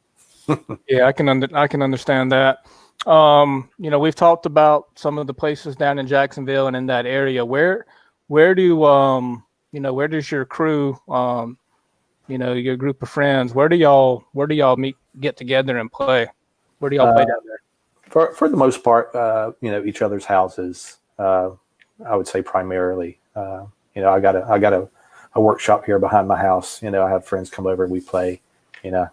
yeah, I can understand that. We've talked about some of the places down in Jacksonville and in that area. Where do where does your crew your group of friends, where do y'all get together and play? Where do y'all play Uh, down there? for the most part, each other's houses. I would say primarily. I got a workshop here behind my house. I have friends come over and we play. You know,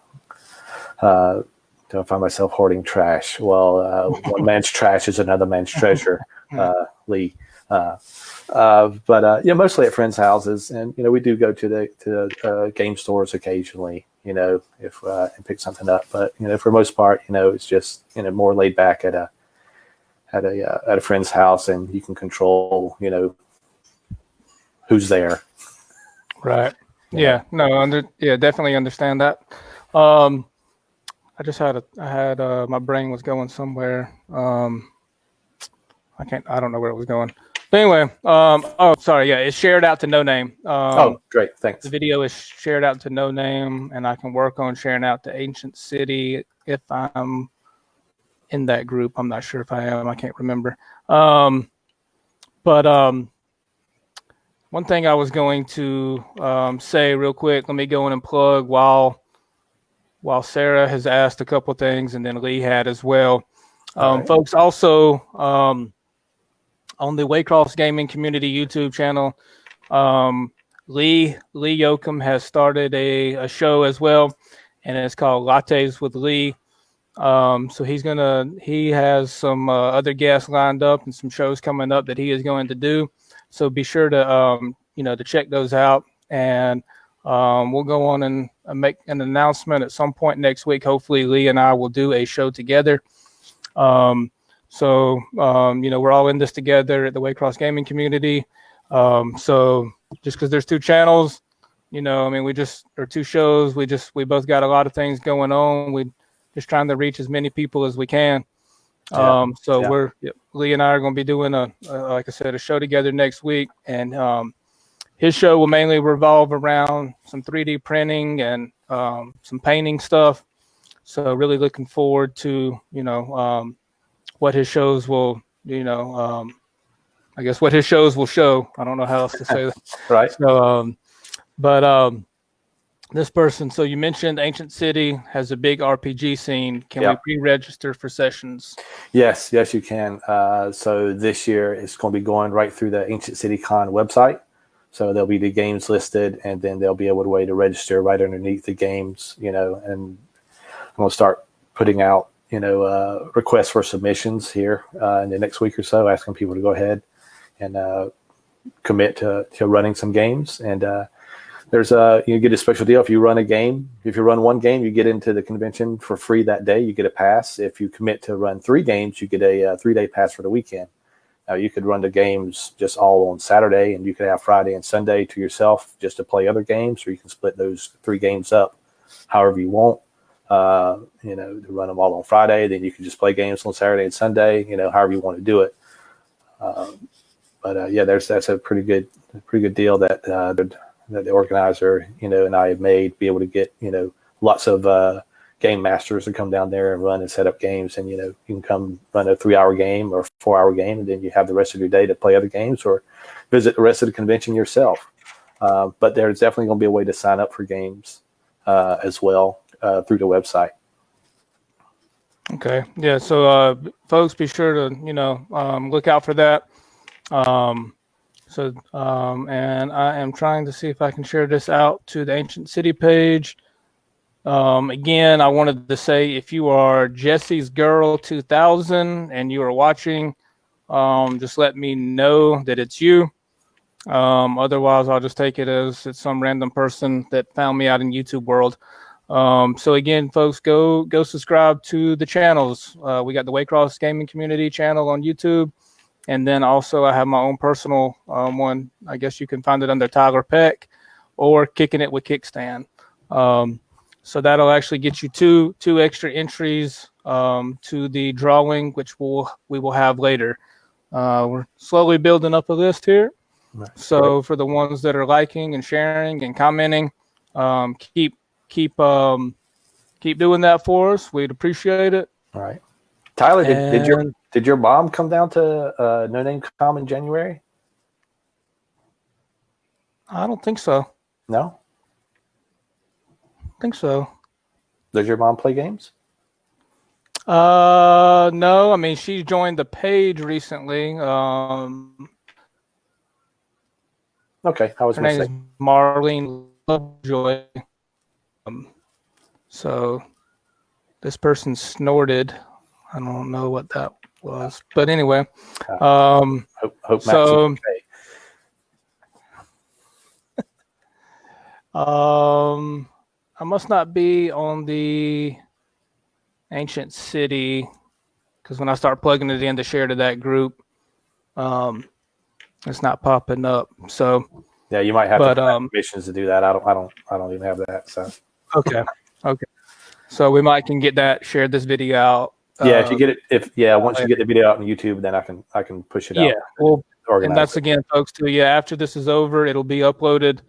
don't find myself hoarding trash. Well, one man's trash is another man's treasure. Lee. But mostly at friends' houses, and we do go to the game stores occasionally. If and pick something up. But for the most part, it's just more laid back at a friend's house, and you can control who's there. Right. Yeah. Definitely understand that. I had my brain was going somewhere. I don't know where it was going. But anyway, sorry. Yeah, it's shared out to No Name. Great. Thanks. The video is shared out to No Name, and I can work on sharing out to Ancient City if I'm in that group. I'm not sure if I am. I can't remember. But one thing I was going to say real quick, let me go in and plug while Sarah has asked a couple of things, and then Lee had as well. Right. Folks, also on the Waycross Gaming Community YouTube channel, Lee Yoakum has started a show as well, and it's called Lattes with Lee. So he has some other guests lined up and some shows coming up that he is going to do. So be sure to to check those out, and we'll go on and make an announcement at some point next week. Hopefully, Lee and I will do a show together. We're all in this together at the Waycross Gaming Community. So just because there's two channels, we just or two shows, we both got a lot of things going on. We just trying to reach as many people as we can. Lee and I are going to be doing like I said, a show together next week, and his show will mainly revolve around some 3D printing and some painting stuff. So really looking forward to what his shows will I guess what his shows will show. I don't know how else to say that. Right. So this person, so you mentioned Ancient City has a big RPG scene. Can we pre-register for sessions? Yes, you can. So this year it's going to be going right through the Ancient City Con website. So there'll be the games listed, and then there'll be a way to register right underneath the games, and I'm going to start putting out, requests for submissions here in the next week or so, asking people to go ahead and commit to running some games. And there's you get a special deal if you run a game. If you run one game, you get into the convention for free that day. You get a pass. If you commit to run 3 games, you get a 3-day pass for the weekend. Now, you could run the games just all on Saturday, and you could have Friday and Sunday to yourself just to play other games, or you can split those 3 games up however you want. To run them all on Friday, then you can just play games on Saturday and Sunday, however you want to do it. That's a pretty good deal that the organizer, and I have made, be able to get, lots of game masters to come down there and run and set up games. And, you can come run a 3-hour game or 4-hour game, and then you have the rest of your day to play other games or visit the rest of the convention yourself. But there's definitely going to be a way to sign up for games as well through the website. Okay. Yeah. So, folks, be sure to, look out for that. And I am trying to see if I can share this out to the Ancient City page. Again, I wanted to say, if you are Jesse's Girl 2000 and you are watching, just let me know that it's you. Otherwise, I'll just take it as it's some random person that found me out in YouTube world. So again, folks, go subscribe to the channels. We got the Waycross Gaming Community channel on YouTube, and then also I have my own personal one. I guess you can find it under Tyler Peck or Kicking It with Kickstand. So that'll actually get you two extra entries to the drawing, which we will have later. We're slowly building up a list here. Right. So for the ones that are liking and sharing and commenting, keep doing that for us. We'd appreciate it. All right. Tyler, did your mom come down to No Name Com in January? I don't think so. No? I think so. Does your mom play games? No. I mean, she joined the page recently. Okay, I was Her going name to is say. Marlene Lovejoy. So this person snorted. I don't know what that was, but anyway. Hope Matt's okay. I must not be on the Ancient City, because when I start plugging it in to share to that group, it's not popping up. So yeah, you might have to have permissions to do that. I don't even have that. So okay. So we can get that, share this video out. Yeah, if you get it, once you get the video out on YouTube, then I can push it out. Yeah, well, and that's again, folks, too. Yeah, after this is over, it'll be uploaded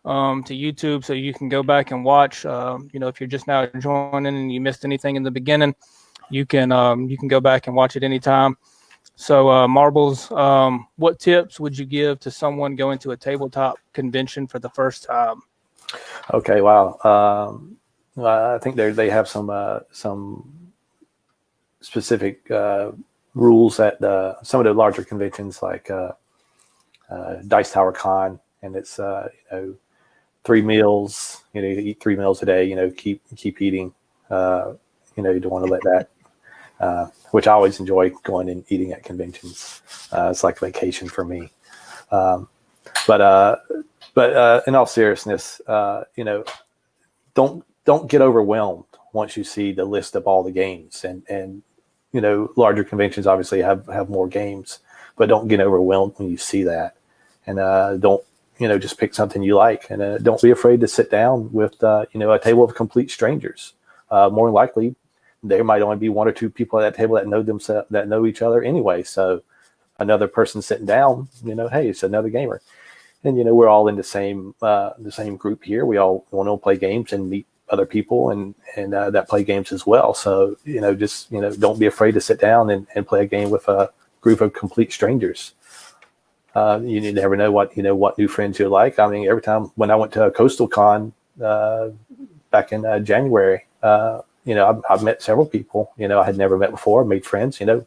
to YouTube, so you can go back and watch. If you're just now joining and you missed anything in the beginning, you can go back and watch it anytime. So, Marbles, what tips would you give to someone going to a tabletop convention for the first time? Okay, wow. I think they have some specific rules at some of the larger conventions, like Dice Tower Con, and it's 3 meals. You eat 3 meals a day. Keep eating. You don't want to let that. Which I always enjoy going and eating at conventions. It's like vacation for me. But in all seriousness, don't get overwhelmed once you see the list of all the games, and larger conventions obviously have more games, but don't get overwhelmed when you see that, and don't just pick something you like, and don't be afraid to sit down with a table of complete strangers. More than likely, there might only be 1 or 2 people at that table that know each other anyway. So another person sitting down, hey, it's another gamer, and we're all in the same group here. We all want to play games and meet other people and that play games as well. So don't be afraid to sit down and play a game with a group of complete strangers. You never know what new friends you're like. I mean, every time when I went to a Coastal Con back in January, I've met several people I had never met before, made friends, and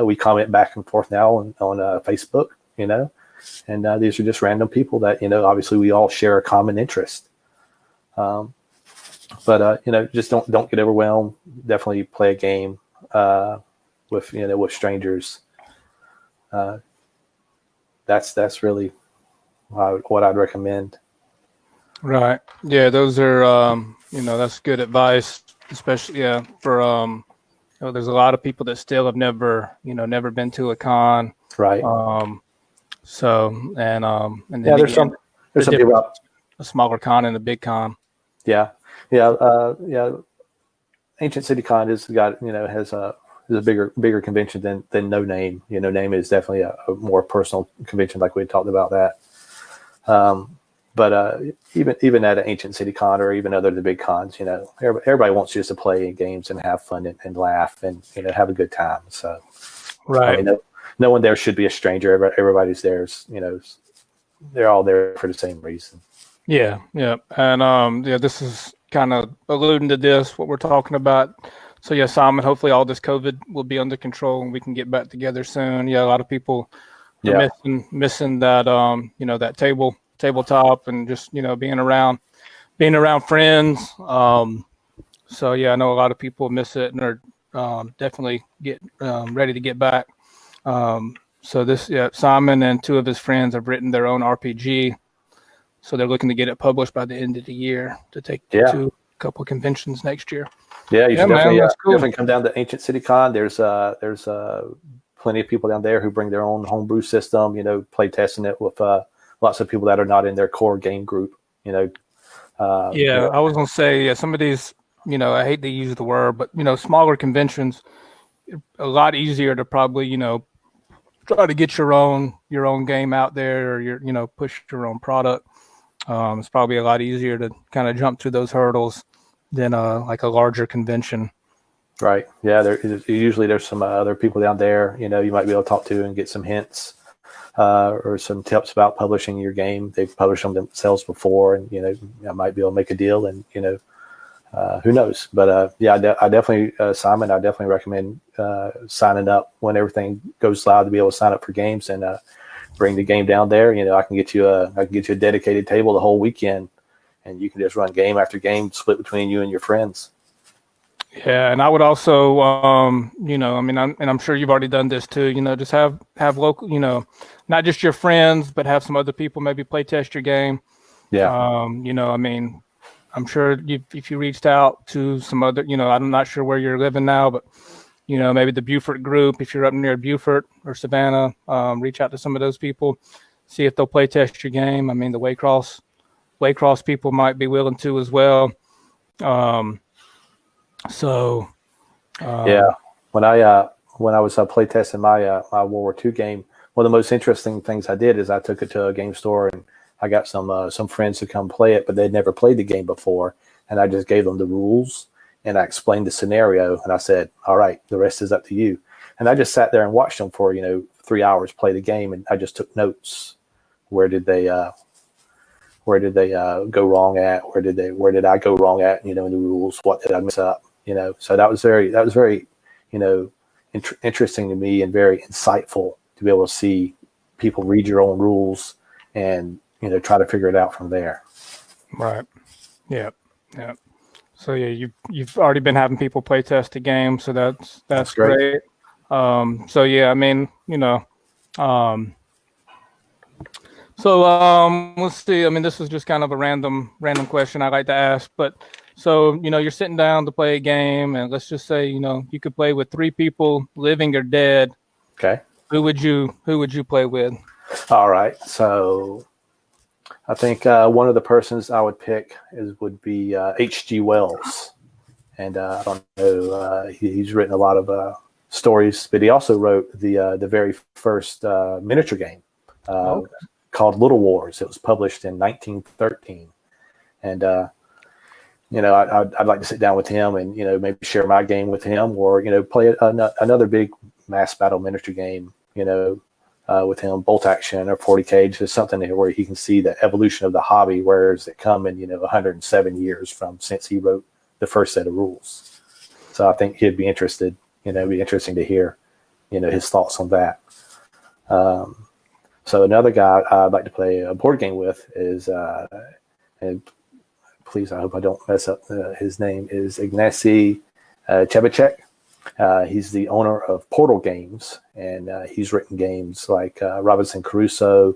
we comment back and forth now on Facebook, and these are just random people that obviously we all share a common interest. But just don't get overwhelmed. Definitely play a game with strangers. That's really what I'd recommend. Right. Yeah, those are that's good advice, especially for there's a lot of people that still have never been to a con. Right. So and then there's some people about a smaller con and a big con. Yeah. Ancient City Con has a bigger convention than No Name. No Name is definitely a more personal convention, like we had talked about that. But even at an Ancient City Con or even other the big cons, everybody wants just to play games and have fun and laugh and have a good time. So, right. No one there should be a stranger. Everybody's there. They're all there for the same reason. Yeah, and this is kind of alluding to what we're talking about. So yeah, Simon, hopefully all this COVID will be under control and we can get back together soon. Yeah, a lot of people are missing that that tabletop and just being around. being around friends. So yeah, I know a lot of people miss it and are definitely get ready to get back. So Simon and two of his friends have written their own RPG. So they're looking to get it published by the end of the year to take to a couple of conventions next year. Yeah, you should definitely, that's cool. definitely come down to Ancient City Con. There's plenty of people down there who bring their own homebrew system, play testing it with lots of people that are not in their core game group, I was going to say, some of these, I hate to use the word, but, smaller conventions, a lot easier to probably, try to get your own game out there, or push your own product. It's probably a lot easier to kind of jump through those hurdles than like a larger convention. Right. Yeah. Usually there's some other people down there, you might be able to talk to and get some hints or some tips about publishing your game. They've published them themselves before, and I might be able to make a deal, and who knows? But I definitely, Simon, I definitely recommend signing up when everything goes live to be able to sign up for games and bring the game down there. I can get you a dedicated table the whole weekend, and you can just run game after game, split between you and your friends. Yeah, and I would also, I'm sure you've already done this too. Just have local, not just your friends, but have some other people maybe play test your game. Yeah. I'm sure if you reached out to some other, I'm not sure where you're living now, but maybe the Beaufort group, if you're up near Beaufort or Savannah, reach out to some of those people, see if they'll play test your game. I mean, the Waycross people might be willing to as well. When I was playtesting my World War II game, one of the most interesting things I did is I took it to a game store, and I got some friends to come play it, but they'd never played the game before, and I just gave them the rules and I explained the scenario, and I said, "All right, the rest is up to you." And I just sat there and watched them for 3 hours play the game, and I just took notes. Where did they go wrong at? Where did I go wrong at? In the rules, what did I mess up? So that was very interesting to me, and very insightful to be able to see people read your own rules and try to figure it out from there. Right. Yeah. Yeah. So yeah, you've already been having people play test the game, so that's great. So yeah, I mean, let's see. I mean, this is just kind of a random question I like to ask, but so you're sitting down to play a game, and let's just say you could play with 3 people, living or dead. Okay. Who would you play with? All right. So I think one of the persons I would pick would be H.G. Wells, and I don't know. He's written a lot of stories, but he also wrote the very first miniature game called Little Wars. It was published in 1913, and I'd like to sit down with him and maybe share my game with him, or play another big mass battle miniature game. With him, bolt action or 40 cage is something where he can see the evolution of the hobby, whereas it come in 107 years since he wrote the first set of rules. So I think he'd be interested. It'd be interesting to hear his thoughts on that. So another guy I'd like to play a board game with is and please, I hope I don't mess up his name, is Ignacy Chebicek. He's the owner of Portal Games, and he's written games like Robinson Crusoe,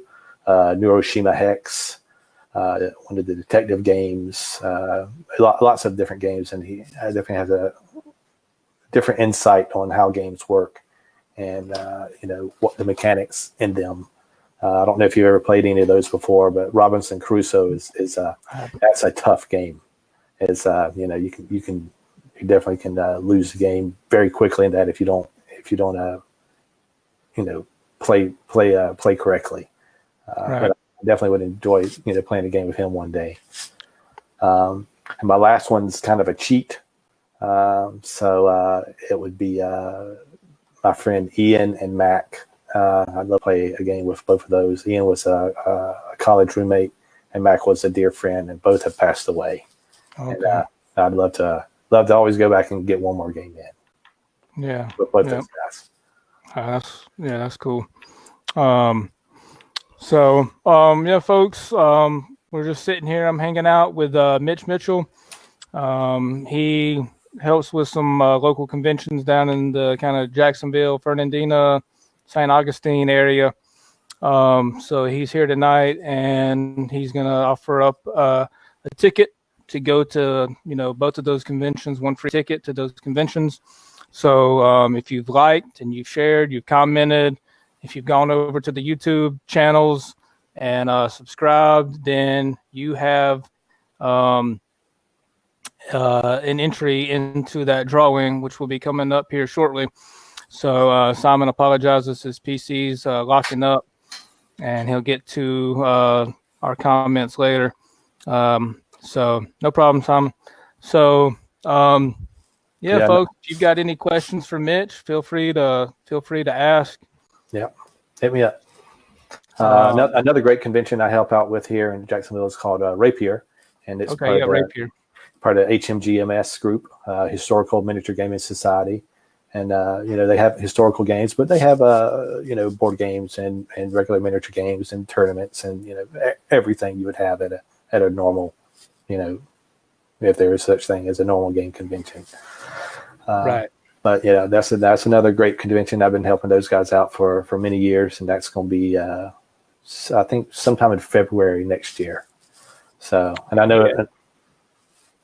Neuroshima Hex, one of the detective games, lots of different games, and he definitely has a different insight on how games work and what the mechanics in them. I don't know if you've ever played any of those before, but Robinson Crusoe is that's a tough game. It's you definitely can lose the game very quickly in that if you don't play correctly. Right. But I definitely would enjoy playing a game with him one day. And my last one's kind of a cheat, so it would be my friend Ian and Mac. I'd love to play a game with both of those. Ian was a college roommate, and Mac was a dear friend, and both have passed away. Okay. And I'd love to always go back and get one more game in. Yeah. With both those guys. That's cool. Folks, we're just sitting here. I'm hanging out with Mitch Mitchell. He helps with some local conventions down in the kind of Jacksonville, Fernandina, St. Augustine area. So he's here tonight, and he's going to offer up a ticket to go to, both of those conventions, one free ticket to those conventions. So if you've liked and you've shared, you've commented, if you've gone over to the YouTube channels and subscribed, then you have an entry into that drawing, which will be coming up here shortly. So Simon apologizes, his PC's locking up, and he'll get to our comments later. So no problem, Simon. So yeah, folks, if you've got any questions for Mitch, feel free to ask. Yeah, hit me up. Another great convention I help out with here in Jacksonville is called Rapier, and it's Rapier, part of HMGMS group, Historical Miniature Gaming Society. And, they have historical games, but they have, board games and regular miniature games and tournaments and, everything you would have at a normal, if there is such thing as a normal game convention. Right. But, that's another great convention. I've been helping those guys out for many years, and that's going to be, I think, sometime in February next year. So, and I know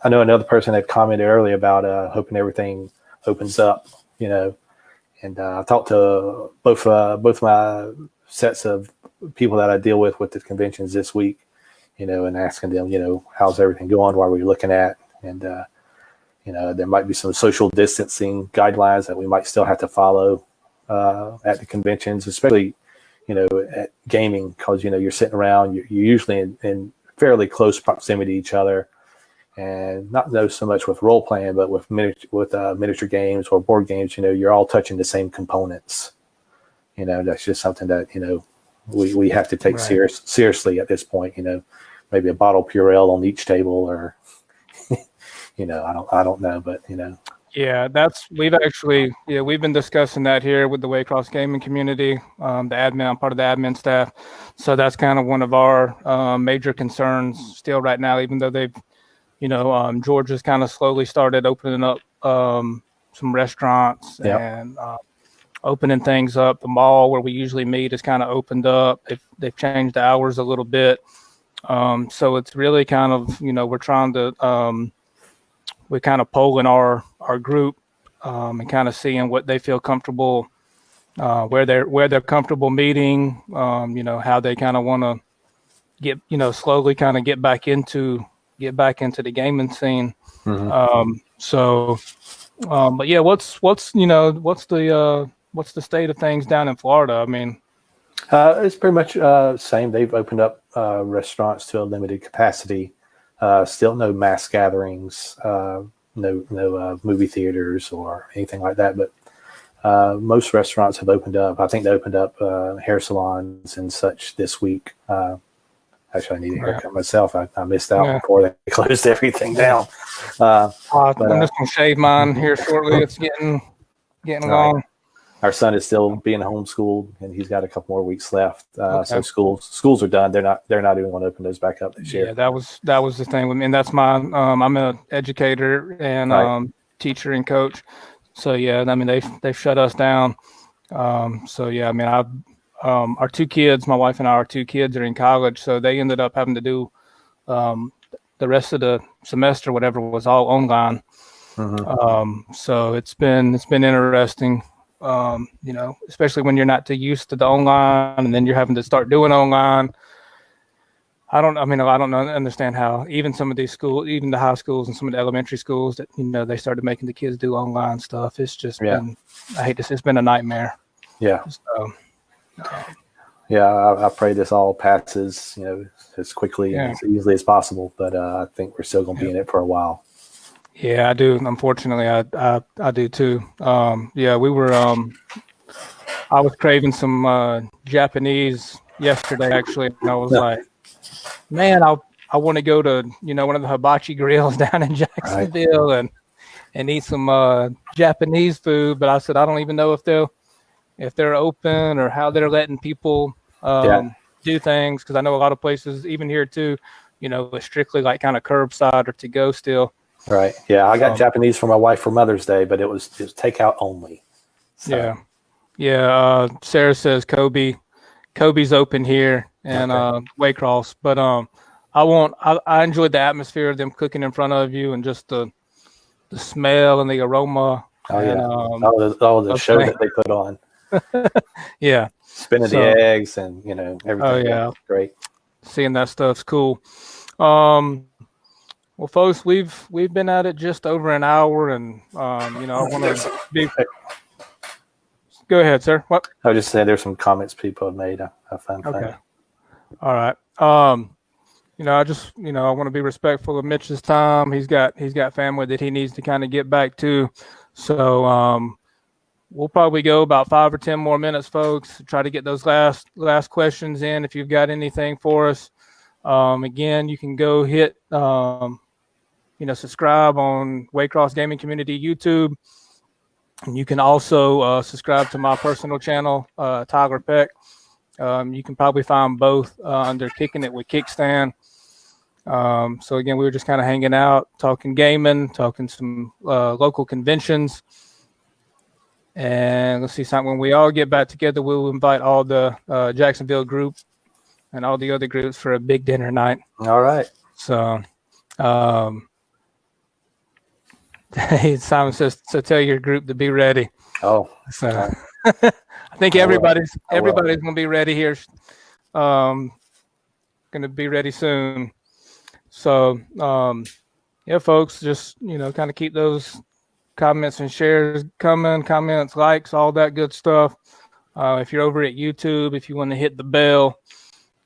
another person had commented earlier about hoping everything opens up. And I talked to both my sets of people that I deal with the conventions this week, and asking them, how's everything going? What are we looking at? And, there might be some social distancing guidelines that we might still have to follow at the conventions, especially, at gaming, because, you're sitting around, you're usually in fairly close proximity to each other. And not so much with role playing, but with miniature games or board games, you're all touching the same components. That's just something that we have to take seriously at this point. Maybe a bottle of Purell on each table, or I don't know, but Yeah, we've been discussing that here with the Waycross gaming community. The admin, I'm part of the admin staff, so that's kind of one of our major concerns still right now, even though they've. Georgia's kind of slowly started opening up some restaurants and opening things up. The mall where we usually meet is kind of opened up. They've changed the hours a little bit. So it's really kind of, we're trying to, we're kind of polling our group and kind of seeing what they feel comfortable, where they're comfortable meeting, how they kind of want to get, slowly kind of get back into the gaming scene. Mm-hmm. But yeah, what's the state of things down in Florida? I mean, it's pretty much same. They've opened up restaurants to a limited capacity. Still no mass gatherings, no movie theaters or anything like that. But most restaurants have opened up. I think they opened up hair salons and such this week. Actually, I need a haircut myself. I missed out before they closed everything down. I'm just going to shave mine here shortly. It's getting long. Our son is still being homeschooled, and he's got a couple more weeks left. So schools are done. They're not even going to open those back up this year. Yeah, that was the thing with me. And that's my I'm an educator and teacher and coach. So yeah, I mean they've shut us down. So yeah, I mean our two kids, my wife and our two kids are in college, so they ended up having to do the rest of the semester, whatever, was all online. Mm-hmm. So it's been interesting, especially when you're not too used to the online, and then you're having to start doing online. I don't understand how even some of these schools, even the high schools and some of the elementary schools, that they started making the kids do online stuff. It's just been, I hate this. It's been a nightmare. Yeah. So, I pray this all passes, as quickly and as easily as possible. But I think we're still going to be in it for a while. Yeah, I do. Unfortunately, I do too. We were. I was craving some Japanese yesterday, actually, and I was like, man, I want to go to one of the hibachi grills down in Jacksonville and eat some Japanese food. But I said I don't even know if they're open or how they're letting people do things, because I know a lot of places, even here too, it's strictly like kind of curbside or to go still. Right. Yeah, I got Japanese for my wife for Mother's Day, but it was takeout only. So. Yeah. Sarah says Kobe's open here and Waycross, but I enjoyed the atmosphere of them cooking in front of you and just the smell and the aroma. Oh and, yeah. All the show that they put on. Yeah. Spinning the eggs and everything. Oh yeah. Great. Seeing that stuff's cool. Well, folks, we've been at it just over an hour, and I want to be. Go ahead, sir. What? I was just saying there's some comments people have made. I found. Okay. All right. I want to be respectful of Mitch's time. He's got family that he needs to kind of get back to. So we'll probably go about 5 or 10 more minutes, folks. Try to get those last questions in. If you've got anything for us, again, you can go hit subscribe on Waycross Gaming Community YouTube. And you can also subscribe to my personal channel, Tyler Peck. You can probably find both under Kicking It with Kickstand. So again, we were just kind of hanging out, talking gaming, talking some local conventions. And let's see, when we all get back together, we'll invite all the Jacksonville group and all the other groups for a big dinner night. All right. So Simon says, so tell your group to be ready. Oh, so I think everybody's going to be ready here. Going to be ready soon. So, yeah, folks, just, kind of keep those comments and shares coming, comments, likes, all that good stuff. If you're over at YouTube, if you want to hit the bell,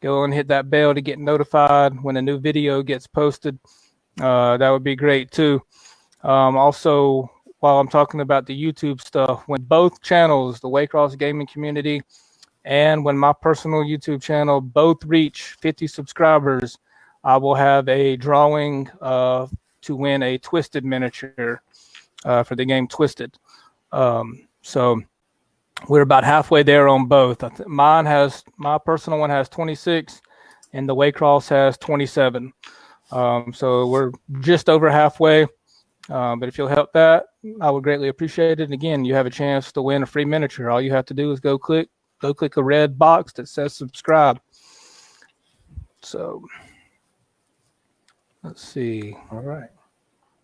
go and hit that bell to get notified when a new video gets posted. That would be great too. Also, while I'm talking about the YouTube stuff, when both channels, the Waycross Gaming Community and when my personal YouTube channel both reach 50 subscribers, I will have a drawing to win a Twisted miniature for the game Twisted. So we're about halfway there on both. My personal one has 26 and the Waycross has 27. So we're just over halfway. But if you'll help that, I would greatly appreciate it. And again, you have a chance to win a free miniature. All you have to do is go click a red box that says subscribe. So let's see. All right.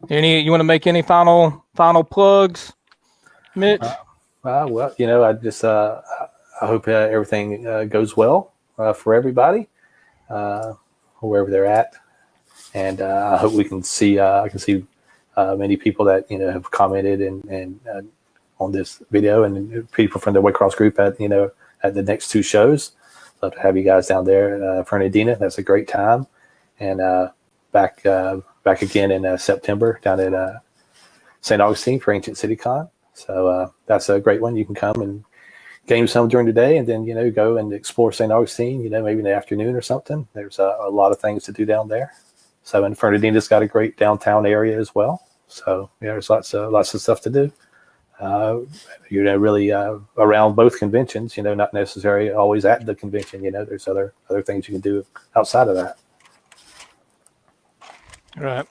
You want to make any final plugs, Mitch? Well, I just I hope everything goes well for everybody, wherever they're at, and I hope we can see. I can see many people that have commented and on this video, and people from the Waycross group at the next 2 shows. Love to have you guys down there, Fernandina. That's a great time, and back again in September down at St. Augustine for Ancient City Con. So that's a great one. You can come and game some during the day, and then go and explore St. Augustine. Maybe in the afternoon or something. There's a lot of things to do down there. So, and Fernandina's got a great downtown area as well. So yeah, there's lots of stuff to do. Really around both conventions. Not necessarily always at the convention. There's other things you can do outside of that. Right.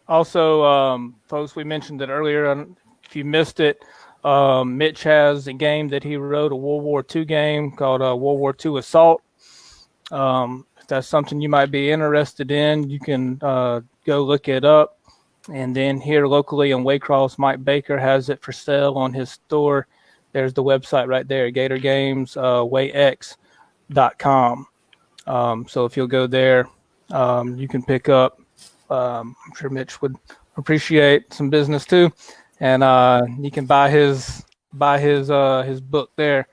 Also, folks, we mentioned it earlier. If you missed it, Mitch has a game that he wrote, a World War II game called World War II Assault. If that's something you might be interested in, you can go look it up. And then here locally in Waycross, Mike Baker has it for sale on his store. There's the website right there, Gator Games, wayx.com. So if you'll go there, you can pick up. I'm sure Mitch would appreciate some business too, and you can buy his book there.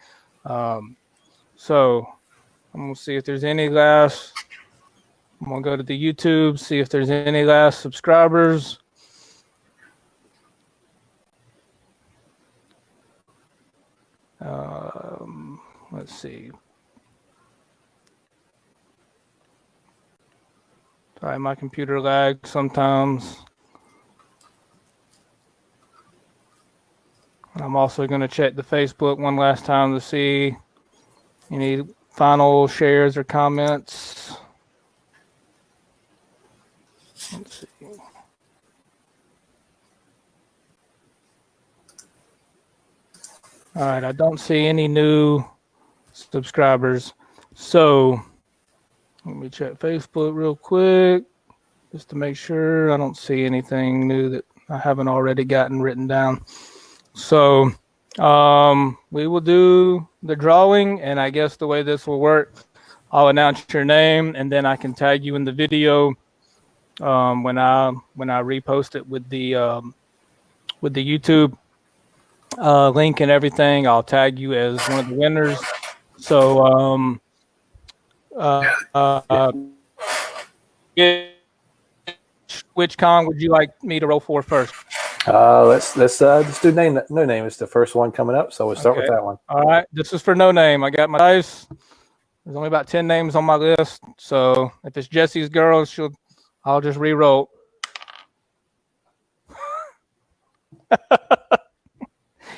So I'm gonna see if there's any last. I'm gonna go to the YouTube, see if there's any last subscribers. Let's see. Sorry, my computer lags sometimes. I'm also going to check the Facebook one last time to see any final shares or comments. Let's see. All right, I don't see any new subscribers. So let me check Facebook real quick just to make sure. I don't see anything new that I haven't already gotten written down. So we will do the drawing, and I guess the way this will work, I'll announce your name, and then I can tag you in the video when I repost it with the YouTube link and everything. I'll tag you as one of the winners. So which con would you like me to roll for first? Let's do name. No name is the first one coming up, so we'll start with that one. All right, this is for no name. I got my dice. There's only about 10 names on my list, so if it's Jesse's girl, I'll just re-roll.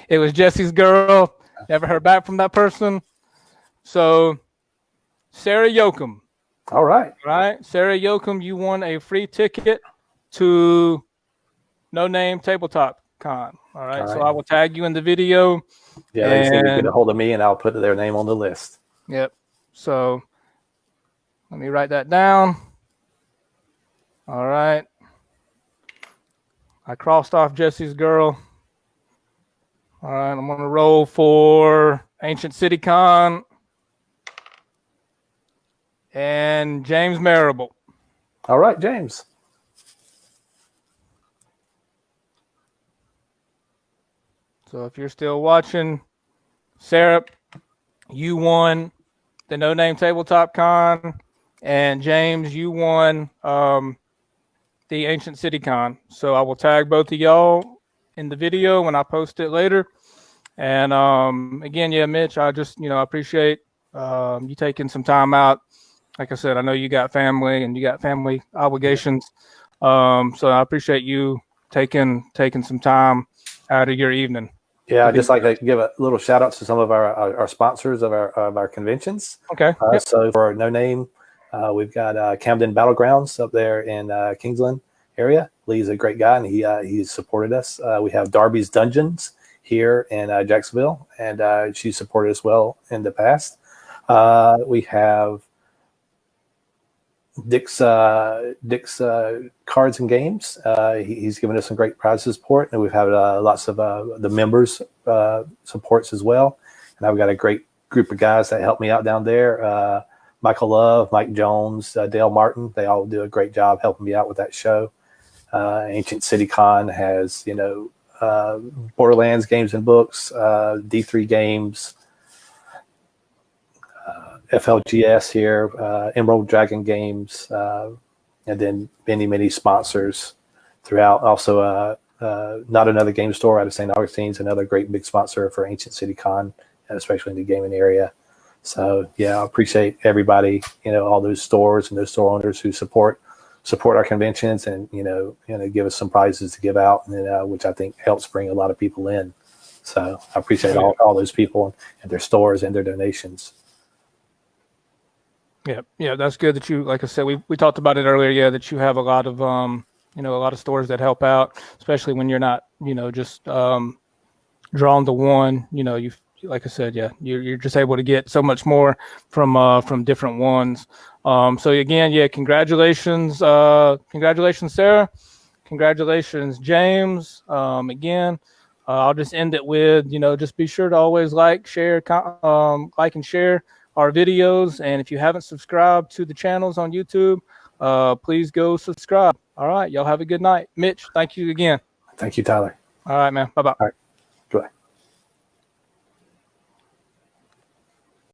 It was Jesse's girl. Never heard back from that person. So, Sarah Yoakum. All right. Sarah Yoakum, you won a free ticket to No Name Tabletop Con. All right. So I will tag you in the video. Yeah, they said you get a hold of me, and I'll put their name on the list. Yep. So let me write that down. All right. I crossed off Jesse's girl. All right, I'm going to roll for Ancient City Con and James Marable. All right, James. So if you're still watching, Sarah, you won the No Name Tabletop Con, and James, you won the Ancient City Con. So I will tag both of y'all in the video when I post it later. And again, yeah, Mitch, I just, I appreciate you taking some time out. Like I said, I know you got family and you got family obligations. So I appreciate you taking some time out of your evening. Yeah, I'd just like to give a little shout out to some of our sponsors of our conventions. Okay. So for No Name, we've got Camden Battlegrounds up there in Kingsland area. Lee's a great guy, and he's supported us. We have Darby's Dungeons here in Jacksonville, and she supported us well in the past. We have Dick's Cards and Games. He's given us some great prize support, and we've had lots of the members supports as well. And I've got a great group of guys that help me out down there. Michael Love, Mike Jones, Dale Martin. They all do a great job helping me out with that show. Ancient City Con has, Borderlands Games and Books, D3 Games, FLGS here, Emerald Dragon Games, and then many sponsors throughout. Also, Not Another Game Store out of St. Augustine's, another great big sponsor for Ancient City Con, especially in the gaming area. So yeah, I appreciate everybody, all those stores and those store owners who support our conventions, and give us some prizes to give out, and which I think helps bring a lot of people in. So I appreciate all those people and their stores and their donations. Yeah, that's good that you, like I said, we talked about it earlier. Yeah, that you have a lot of a lot of stores that help out, especially when you're not just drawn to one. You, like I said, yeah, you're just able to get so much more from different ones. So again, yeah, congratulations, Sarah, congratulations, James. Again, I'll just end it with just be sure to always like and share our videos, and if you haven't subscribed to the channels on YouTube, please go subscribe. All right, y'all have a good night. Mitch, thank you again. Thank you, Tyler. All right, man. Bye-bye. All right.